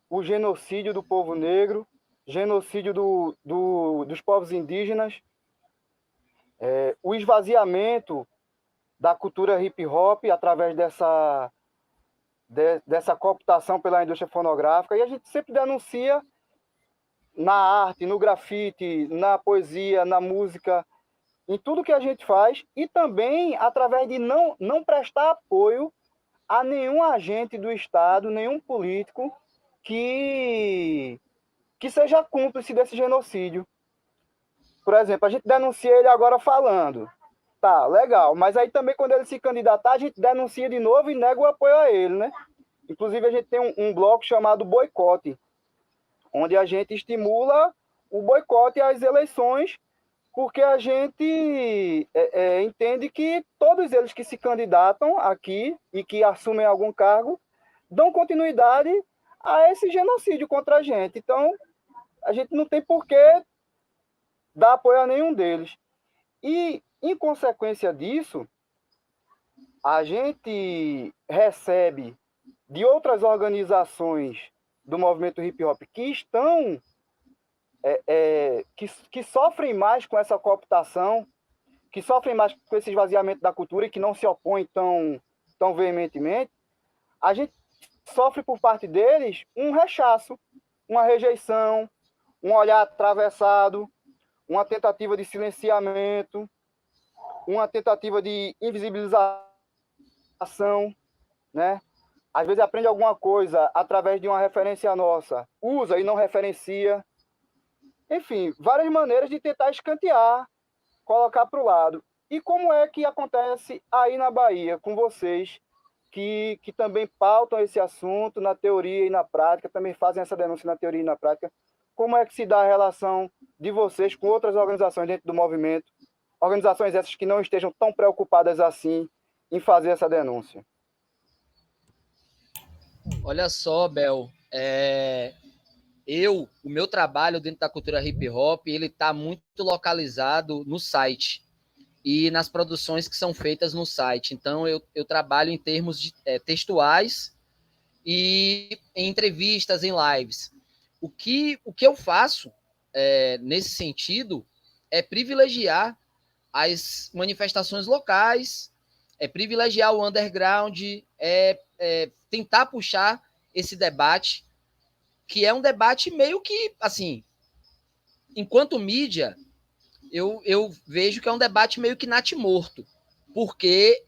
o genocídio do povo negro, genocídio dos povos indígenas, o esvaziamento da cultura hip hop através dessa cooptação pela indústria fonográfica, e a gente sempre denuncia na arte, no grafite, na poesia, na música, em tudo que a gente faz, e também através de não prestar apoio a nenhum agente do Estado, nenhum político que seja cúmplice desse genocídio. Por exemplo, a gente denuncia ele agora falando. Tá, legal, mas aí também quando ele se candidatar, a gente denuncia de novo e nega o apoio a ele, né? Inclusive, a gente tem um bloco chamado Boicote, onde a gente estimula o boicote às eleições, porque a gente entende que todos eles que se candidatam aqui e que assumem algum cargo dão continuidade a esse genocídio contra a gente. Então, a gente não tem por que dar apoio a nenhum deles. E, em consequência disso, a gente recebe de outras organizações do movimento hip-hop que estão, que sofrem mais com essa cooptação, que sofrem mais com esse esvaziamento da cultura e que não se opõem tão veementemente, a gente sofre por parte deles um rechaço, uma rejeição, um olhar atravessado, uma tentativa de silenciamento, uma tentativa de invisibilização, né? Às vezes aprende alguma coisa através de uma referência nossa, usa e não referencia. Enfim, várias maneiras de tentar escantear, colocar para o lado. E como é que acontece aí na Bahia, com vocês, que também pautam esse assunto na teoria e na prática, também fazem essa denúncia na teoria e na prática? Como é que se dá a relação de vocês com outras organizações dentro do movimento? Organizações essas que não estejam tão preocupadas assim em fazer essa denúncia. Olha só, Bel, o meu trabalho dentro da cultura hip hop, ele está muito localizado no site e nas produções que são feitas no site. Então, eu trabalho em termos de textuais e em entrevistas, em lives. O que eu faço nesse sentido é privilegiar as manifestações locais, privilegiar o underground, tentar puxar esse debate, que é um debate meio que, assim, enquanto mídia, eu vejo que é um debate meio que natimorto, porque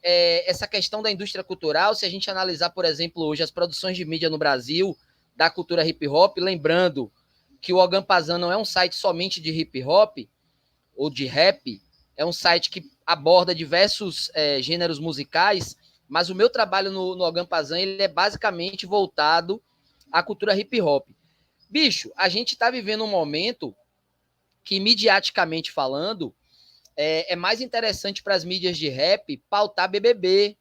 essa questão da indústria cultural, se a gente analisar, por exemplo, hoje as produções de mídia no Brasil, da cultura hip-hop, lembrando que o Ogampazan não é um site somente de hip-hop ou de rap, é um site que aborda diversos gêneros musicais, mas o meu trabalho no Ogampazan, ele é basicamente voltado à cultura hip-hop. Bicho, a gente está vivendo um momento que, midiaticamente falando, é mais interessante para as mídias de rap pautar BBB,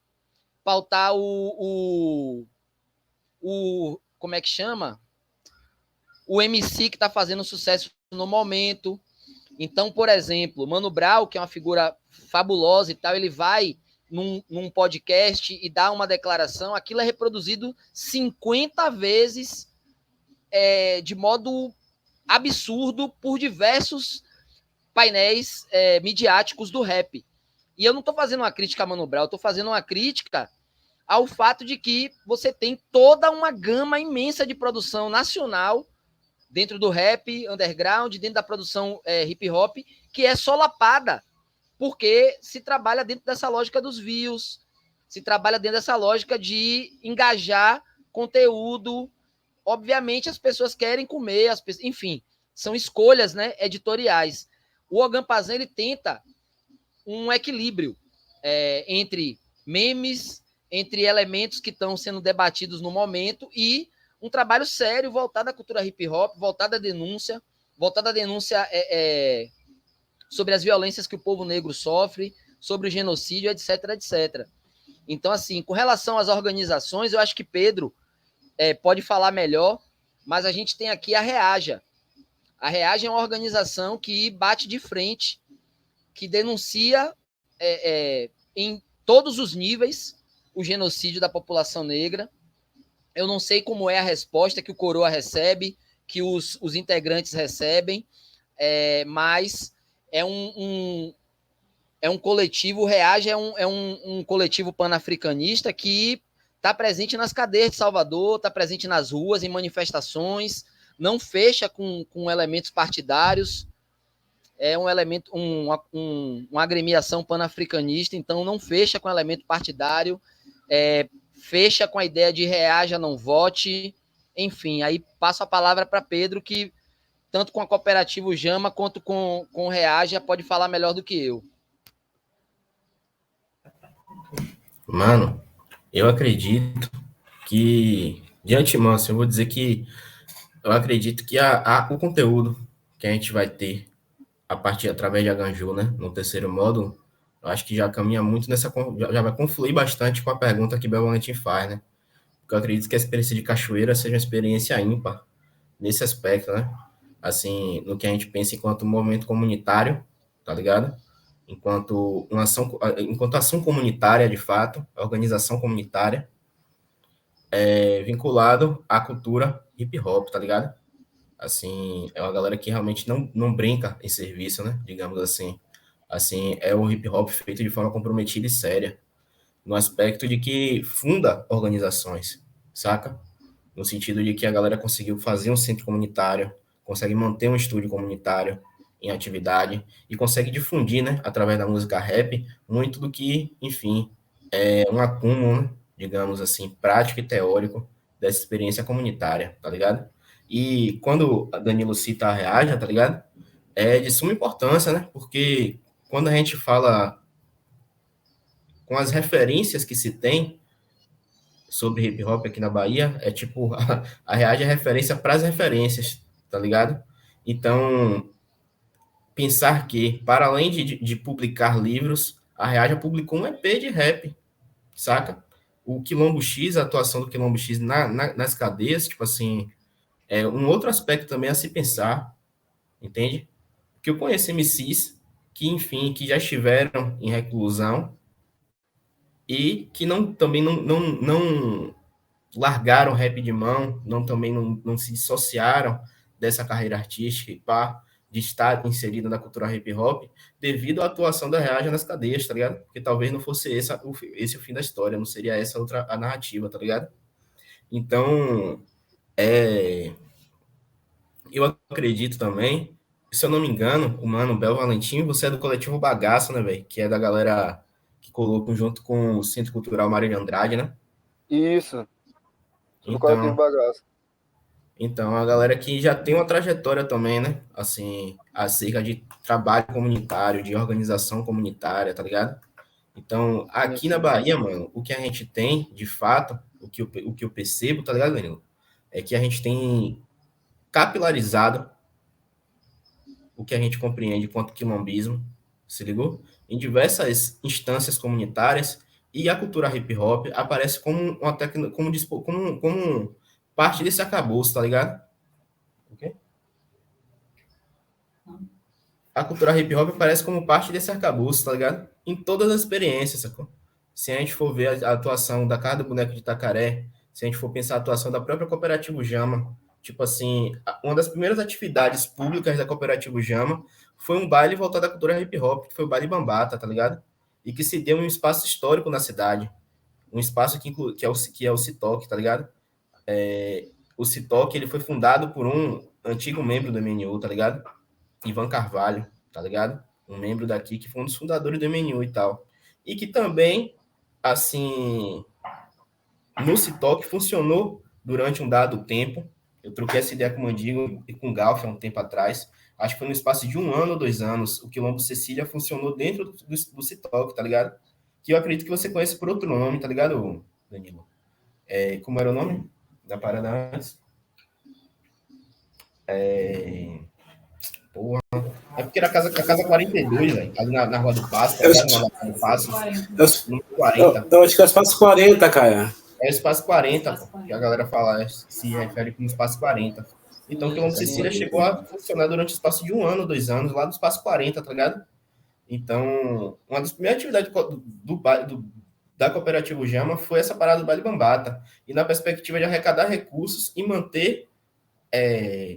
pautar o como é que chama? O MC que está fazendo sucesso no momento. Então, por exemplo, Mano Brown, que é uma figura fabulosa e tal, ele vai num podcast e dá uma declaração, aquilo é reproduzido 50 vezes de modo absurdo por diversos painéis midiáticos do rap. E eu não estou fazendo uma crítica a Mano Brown, eu estou fazendo uma crítica ao fato de que você tem toda uma gama imensa de produção nacional dentro do rap underground, dentro da produção hip hop, que é solapada, porque se trabalha dentro dessa lógica dos views, se trabalha dentro dessa lógica de engajar conteúdo. Obviamente as pessoas querem comer, enfim, são escolhas, né, editoriais. O Ogan Pazan, ele tenta um equilíbrio entre memes, entre elementos que estão sendo debatidos no momento e um trabalho sério voltado à cultura hip hop, voltado à denúncia sobre as violências que o povo negro sofre, sobre o genocídio, etc, etc. Então, assim, com relação às organizações, eu acho que Pedro pode falar melhor, mas a gente tem aqui a Reaja. A Reaja é uma organização que bate de frente, que denuncia em todos os níveis o genocídio da população negra. Eu não sei como é a resposta que o Coroa recebe, que os integrantes recebem, mas é um coletivo, o Reage é um coletivo panafricanista que está presente nas cadeias de Salvador, está presente nas ruas, em manifestações, não fecha com elementos partidários, é um elemento, uma agremiação panafricanista, então não fecha com elemento partidário, fecha com a ideia de reaja, não vote, enfim, aí passo a palavra para Pedro, que tanto com a cooperativa Jama quanto com o Reaja pode falar melhor do que eu. Mano, eu acredito que, de antemão, assim, eu vou dizer que eu acredito que o conteúdo que a gente vai ter através de Aganju, né, no terceiro módulo, eu acho que já caminha muito já vai confluir bastante com a pergunta que Bel Valentim faz, né? Porque eu acredito que a experiência de cachoeira seja uma experiência ímpar nesse aspecto, né? Assim, no que a gente pensa enquanto movimento comunitário, tá ligado? Enquanto ação comunitária, de fato, organização comunitária, vinculado à cultura hip hop, tá ligado? Assim, é uma galera que realmente não brinca em serviço, né? Digamos assim. Assim, é o hip hop feito de forma comprometida e séria, no aspecto de que funda organizações, saca? No sentido de que a galera conseguiu fazer um centro comunitário, consegue manter um estúdio comunitário em atividade e consegue difundir, né, através da música rap, muito do que, enfim, é um acúmulo, né, digamos assim, prático e teórico dessa experiência comunitária, tá ligado? E quando a Danilo cita a Reaja, tá ligado? É de suma importância, né? Porque quando a gente fala com as referências que se tem sobre hip hop aqui na Bahia, é tipo, a Reage é referência para as referências, tá ligado? Então, pensar que, para além de publicar livros, a Reage publicou um EP de rap, saca? O Quilombo X, a atuação do Quilombo X nas cadeias, tipo assim, é um outro aspecto também a se pensar, entende? Porque eu conheço MCs que, enfim, que já estiveram em reclusão e que também não largaram o rap de mão, também não se dissociaram dessa carreira artística e pá, de estar inserida na cultura hip hop, devido à atuação da Reaja nas cadeias, tá ligado? Porque talvez não fosse esse o fim da história, não seria essa a narrativa, tá ligado? Então, eu acredito também, se eu não me engano, o mano Bel Valentim, você é do coletivo Bagaço, né, velho? Que é da galera que colocou junto com o Centro Cultural Mário de Andrade, né? Isso, do coletivo Bagaço. Então, a galera que já tem uma trajetória também, né? Assim, acerca de trabalho comunitário, de organização comunitária, tá ligado? Então, aqui na Bahia, mano, o que a gente tem, de fato, o que eu percebo, tá ligado, Danilo? É que a gente tem capilarizado o que a gente compreende quanto quilombismo, se ligou? Em diversas instâncias comunitárias, e a cultura hip hop aparece como como parte desse arcabouço, tá ligado? Okay? A cultura hip hop aparece como parte desse arcabouço, tá ligado? Em todas as experiências, sacou? Se a gente for ver a atuação da Casa do Boneco de Itacaré, se a gente for pensar a atuação da própria cooperativa Jama, tipo assim, uma das primeiras atividades públicas da Cooperativa Jama foi um baile voltado à cultura hip hop, que foi o Baile Bambata, tá ligado? E que se deu em um espaço histórico na cidade. Um espaço que é o Citoc, tá ligado? O Citoc, ele foi fundado por um antigo membro do MNU, tá ligado? Ivan Carvalho, tá ligado? Um membro daqui que foi um dos fundadores do MNU e tal. E que também, assim, no Citoc funcionou durante um dado tempo. Eu troquei essa ideia com o Mandigo e com o Galf há um tempo atrás. Acho que foi no espaço de 1 ano ou 2 anos, o Quilombo Cecília funcionou dentro do Citoc, tá ligado? Que eu acredito que você conhece por outro nome, tá ligado, Danilo? Como era o nome da parada antes? Porra. É porque era a casa 42, velho. Ali na Rua do Passo, tá ligado? Na Rua do Passo. Número 40. Eu acho que é o espaço 40, cara. É o espaço 40, que a galera fala, se refere como espaço 40. Então, o Quilombo Cecília chegou a funcionar durante o espaço de 1 ano, 2 anos, lá no espaço 40, tá ligado? Então, uma das primeiras atividades da Cooperativa Jama foi essa parada do Baile Bambata. E na perspectiva de arrecadar recursos e manter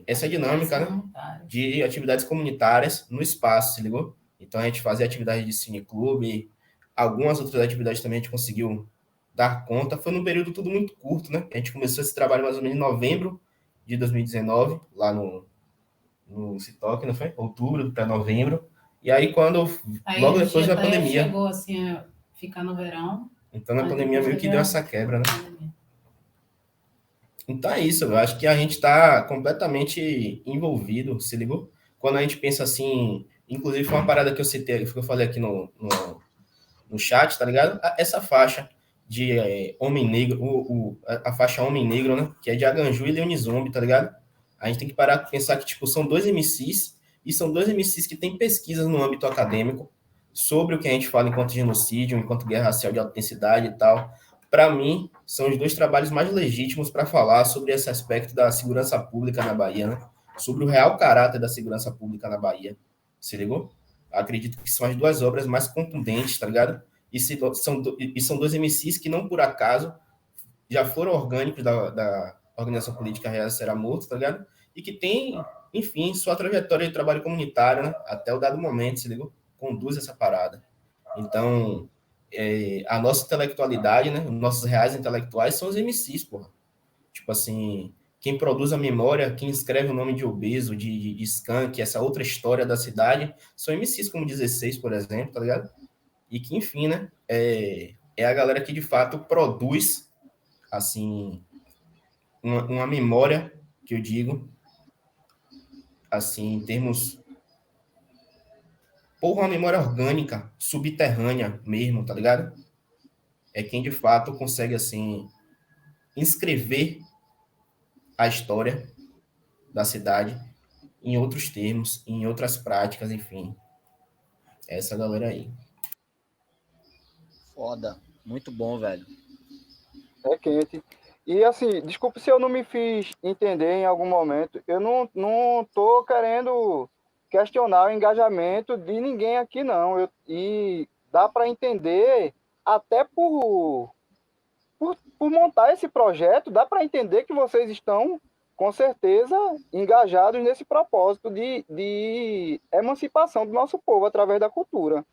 essa dinâmica, né, de atividades comunitárias no espaço, se ligou? Então, a gente fazia atividades de cineclube, algumas outras atividades também a gente conseguiu dar conta. Foi num período tudo muito curto, né? A gente começou esse trabalho mais ou menos em novembro de 2019, lá no Citoc, não foi? Outubro para novembro. E aí, logo depois da pandemia. Chegou assim a ficar no verão. Então, na pandemia meio que deu essa quebra, né? Então é isso, eu acho que a gente está completamente envolvido, se ligou? Quando a gente pensa assim, inclusive foi uma parada que eu citei, que eu falei aqui no chat, tá ligado? Essa faixa de homem negro, a faixa homem negro, né? Que é de Aganju e Leone Zombi, tá ligado? A gente tem que parar para pensar que, tipo, são 2 MCs, e são 2 MCs que têm pesquisas no âmbito acadêmico sobre o que a gente fala enquanto genocídio, enquanto guerra racial de alta intensidade e tal. Para mim, são os 2 trabalhos mais legítimos para falar sobre esse aspecto da segurança pública na Bahia, né? Sobre o real caráter da segurança pública na Bahia. Se ligou? Acredito que são as 2 obras mais contundentes, tá ligado? E são 2 MCs que, não por acaso, já foram orgânicos da Organização Política Real Será Morto, tá ligado? E que tem, enfim, sua trajetória de trabalho comunitário, né? Até o dado momento, se ligou? Conduz essa parada. Então, a nossa intelectualidade, né? Os nossos reais intelectuais são os MCs, porra. Tipo assim, quem produz a memória, quem escreve o nome de Obeso, de Skank, essa outra história da cidade, são MCs como 16, por exemplo, tá ligado? E que, enfim, né? É a galera que, de fato, produz, assim, uma memória, que eu digo, assim, em termos... Porra, uma memória orgânica, subterrânea mesmo, tá ligado? É quem, de fato, consegue, assim, inscrever a história da cidade em outros termos, em outras práticas, enfim. Essa galera aí. Foda. Muito bom, velho. É quente. E assim, desculpe se eu não me fiz entender em algum momento. Eu não tô querendo questionar o engajamento de ninguém aqui, não. E dá para entender, até por montar esse projeto, dá para entender que vocês estão, com certeza, engajados nesse propósito de emancipação do nosso povo através da cultura.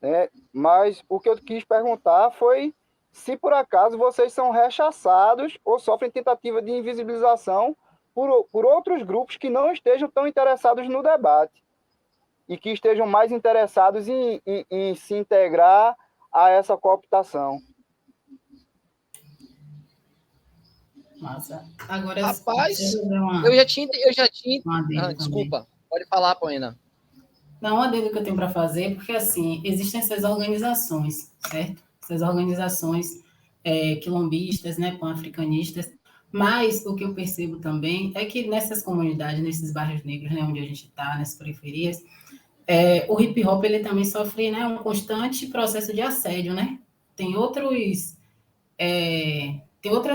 Né? Mas o que eu quis perguntar foi se por acaso vocês são rechaçados ou sofrem tentativa de invisibilização por outros grupos que não estejam tão interessados no debate e que estejam mais interessados em se integrar a essa cooptação. Massa. Agora, Rapaz, eu eu já tinha... Uma desculpa, pode falar, Poena. Não, uma dúvida que eu tenho para fazer, porque assim, existem essas organizações, certo? Essas organizações quilombistas, né, pan-africanistas, mas o que eu percebo também é que nessas comunidades, nesses bairros negros, né, onde a gente está, nas periferias, o hip-hop ele também sofre, né, um constante processo de assédio, né? Tem outras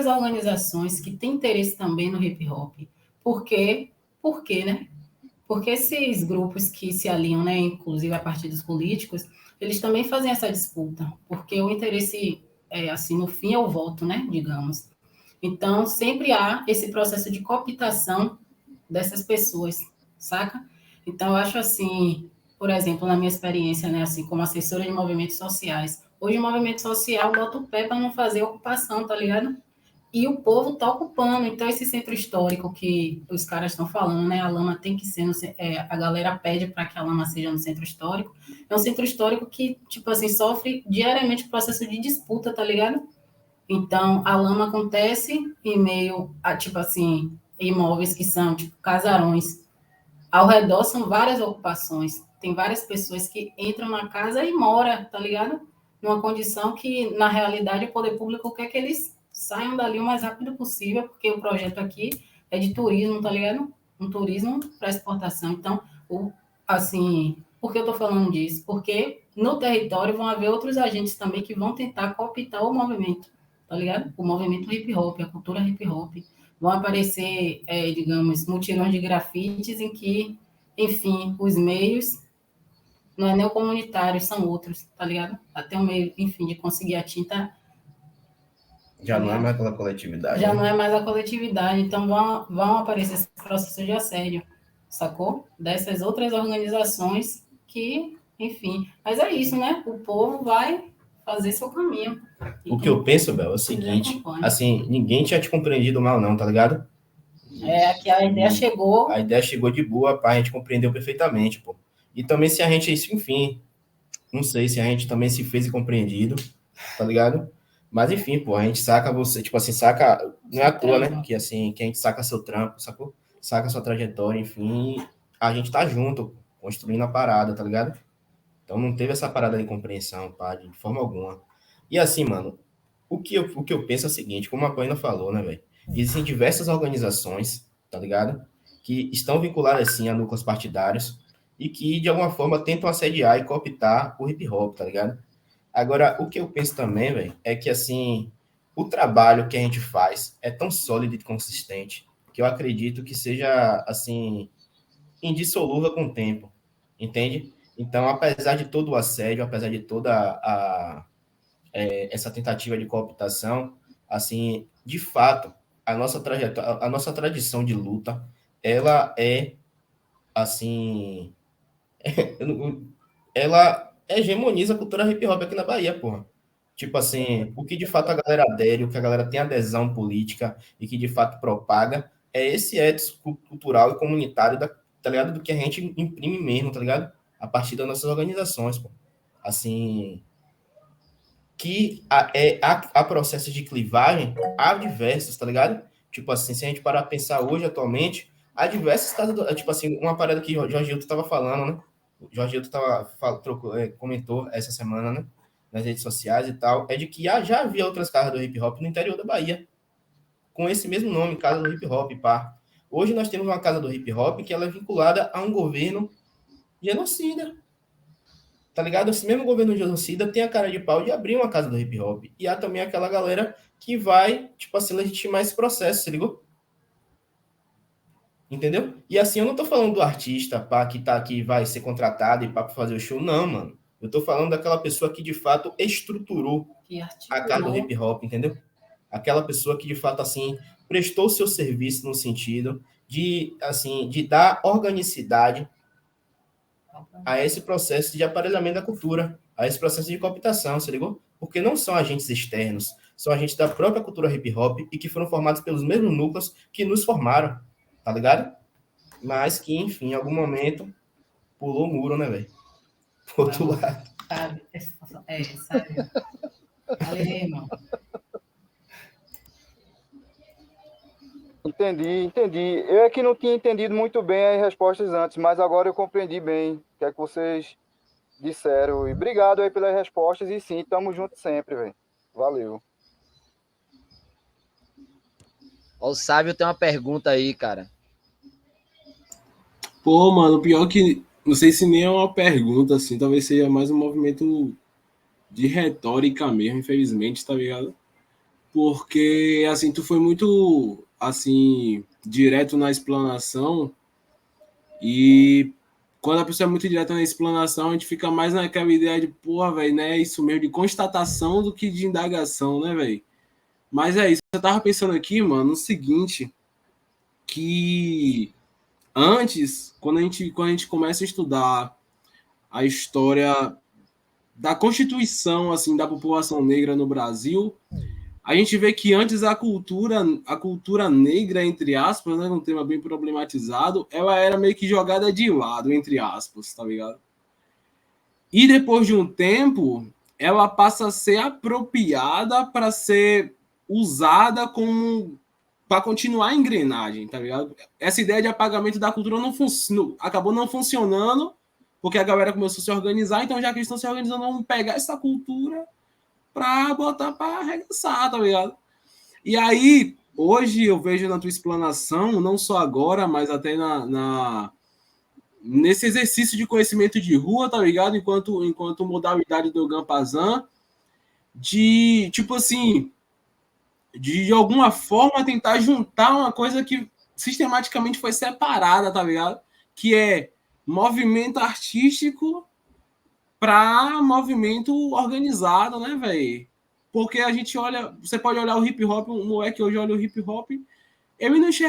organizações que têm interesse também no hip-hop. Por quê? Por quê, né? Porque esses grupos que se alinham, né, inclusive a partidos políticos, eles também fazem essa disputa, porque o interesse, assim, no fim é o voto, né, digamos. Então, sempre há esse processo de cooptação dessas pessoas, saca? Então, eu acho assim, por exemplo, na minha experiência, né, assim, como assessora de movimentos sociais, hoje o movimento social bota o pé para não fazer ocupação, tá ligado? E o povo está ocupando. Então, esse centro histórico que os caras estão falando, né? A lama tem que ser a galera pede para que a lama seja no centro histórico. É um centro histórico que, tipo assim, sofre diariamente o processo de disputa, tá ligado? Então, a lama acontece em meio a, tipo assim, imóveis que são, tipo, casarões. Ao redor são várias ocupações. Tem várias pessoas que entram na casa e moram, tá ligado? Numa condição que, na realidade, o poder público quer que eles saiam dali o mais rápido possível, porque o projeto aqui é de turismo, tá ligado? Um turismo para exportação. Então, assim, por que eu estou falando disso? Porque no território vão haver outros agentes também que vão tentar cooptar o movimento, tá ligado? O movimento hip hop, a cultura hip hop. Vão aparecer, digamos, mutirões de grafites em que, enfim, os meios não é nem o comunitário, são outros, tá ligado? Até o meio, enfim, de conseguir a tinta. Já não é mais aquela coletividade. Já né? não é mais a coletividade, então vão aparecer esses processos de assédio, sacou? Dessas outras organizações que, enfim. Mas é isso, né? O povo vai fazer seu caminho. O que eu penso, Bel, é o seguinte, assim, ninguém tinha te compreendido mal, não, tá ligado? Que a ideia chegou. A ideia chegou de boa, pá, a gente compreendeu perfeitamente, pô. E também se a gente, enfim, não sei se a gente também se fez compreendido, tá ligado? Mas enfim, pô, a gente saca você, tipo assim, saca, não é à toa, né? Que assim, que a gente saca seu trampo, sacou? Saca sua trajetória, enfim, a gente tá junto, construindo a parada, tá ligado? Então não teve essa parada de compreensão, pá, de forma alguma. E assim, mano, o que eu penso é o seguinte, como a Paina falou, né, velho? Existem diversas organizações, tá ligado? Que estão vinculadas, sim, a núcleos partidários e que, de alguma forma, tentam assediar e cooptar o hip hop, tá ligado? Agora, o que eu penso também, velho, é que, assim, o trabalho que a gente faz é tão sólido e consistente que eu acredito que seja, assim, indissolúvel com o tempo, entende? Então, apesar de todo o assédio, apesar de toda essa tentativa de cooptação, assim, de fato, a nossa trajetória, a nossa tradição de luta, ela é, assim, ela hegemoniza a cultura hip hop aqui na Bahia, porra. Tipo assim, o que de fato a galera adere, o que a galera tem adesão política e que de fato propaga, é esse ethos cultural e comunitário, tá ligado? Do que a gente imprime mesmo, tá ligado? A partir das nossas organizações, pô. Assim, que há processos de clivagem, há diversos, tá ligado? Tipo assim, se a gente parar a pensar hoje, atualmente, há diversas casas, tipo assim, uma parada que o Jorge Hilton estava falando, né? O Jorge Hilton comentou essa semana, né? Nas redes sociais e tal, é de que já havia outras casas do hip hop no interior da Bahia, com esse mesmo nome, Casa do Hip Hop, pá. Hoje nós temos uma casa do hip hop que ela é vinculada a um governo genocida, tá ligado? Esse mesmo governo genocida tem a cara de pau de abrir uma casa do hip hop. E há também aquela galera que vai, tipo assim, legitimar esse processo, se ligou? Entendeu? E assim, eu não tô falando do artista, pá, que tá aqui, vai ser contratado e pá, pra fazer o show, não, mano. Eu tô falando daquela pessoa que de fato estruturou a casa do hip hop, entendeu? Aquela pessoa que de fato, assim, prestou seu serviço no sentido de, assim, de dar organicidade a esse processo de aparelhamento da cultura, a esse processo de cooptação, se ligou? Porque não são agentes externos, são agentes da própria cultura hip hop e que foram formados pelos mesmos núcleos que nos formaram, tá ligado? Mas que, enfim, em algum momento pulou o muro, né, velho? Pro outro lado. Sabe? Sabe? Valeu, irmão. Entendi. Eu é que não tinha entendido muito bem as respostas antes, mas agora eu compreendi bem o que é que vocês disseram. E obrigado aí pelas respostas. E sim, tamo junto sempre, velho. Valeu. Ó, o Sávio tem uma pergunta aí, cara. Pô, mano, pior que não sei se nem é uma pergunta, assim, talvez seja mais um movimento de retórica mesmo, infelizmente, tá ligado? Porque, assim, tu foi muito, assim, direto na explanação e quando a pessoa é muito direta na explanação, a gente fica mais naquela ideia de, porra, velho, né, isso mesmo, de constatação do que de indagação, né, velho? Mas é isso, eu tava pensando aqui, mano, no seguinte, que antes, quando a gente começa a estudar a história da constituição, assim, da população negra no Brasil, a gente vê que antes a cultura negra, entre aspas, né, um tema bem problematizado, ela era meio que jogada de lado, entre aspas, tá ligado? E depois de um tempo, ela passa a ser apropriada para ser usada como para continuar a engrenagem, tá ligado? Essa ideia de apagamento da cultura acabou não funcionando, porque a galera começou a se organizar, então já que eles estão se organizando, vamos pegar essa cultura para botar para arregaçar, tá ligado? E aí, hoje eu vejo na tua explanação, não só agora, mas até nesse exercício de conhecimento de rua, tá ligado? Enquanto modalidade do Gampazan, de, tipo assim, de alguma forma tentar juntar uma coisa que sistematicamente foi separada, tá ligado? Que é movimento artístico para movimento organizado, né, velho? Porque a gente olha, você pode olhar o hip hop, um moleque hoje olha o hip hop, ele não enxerga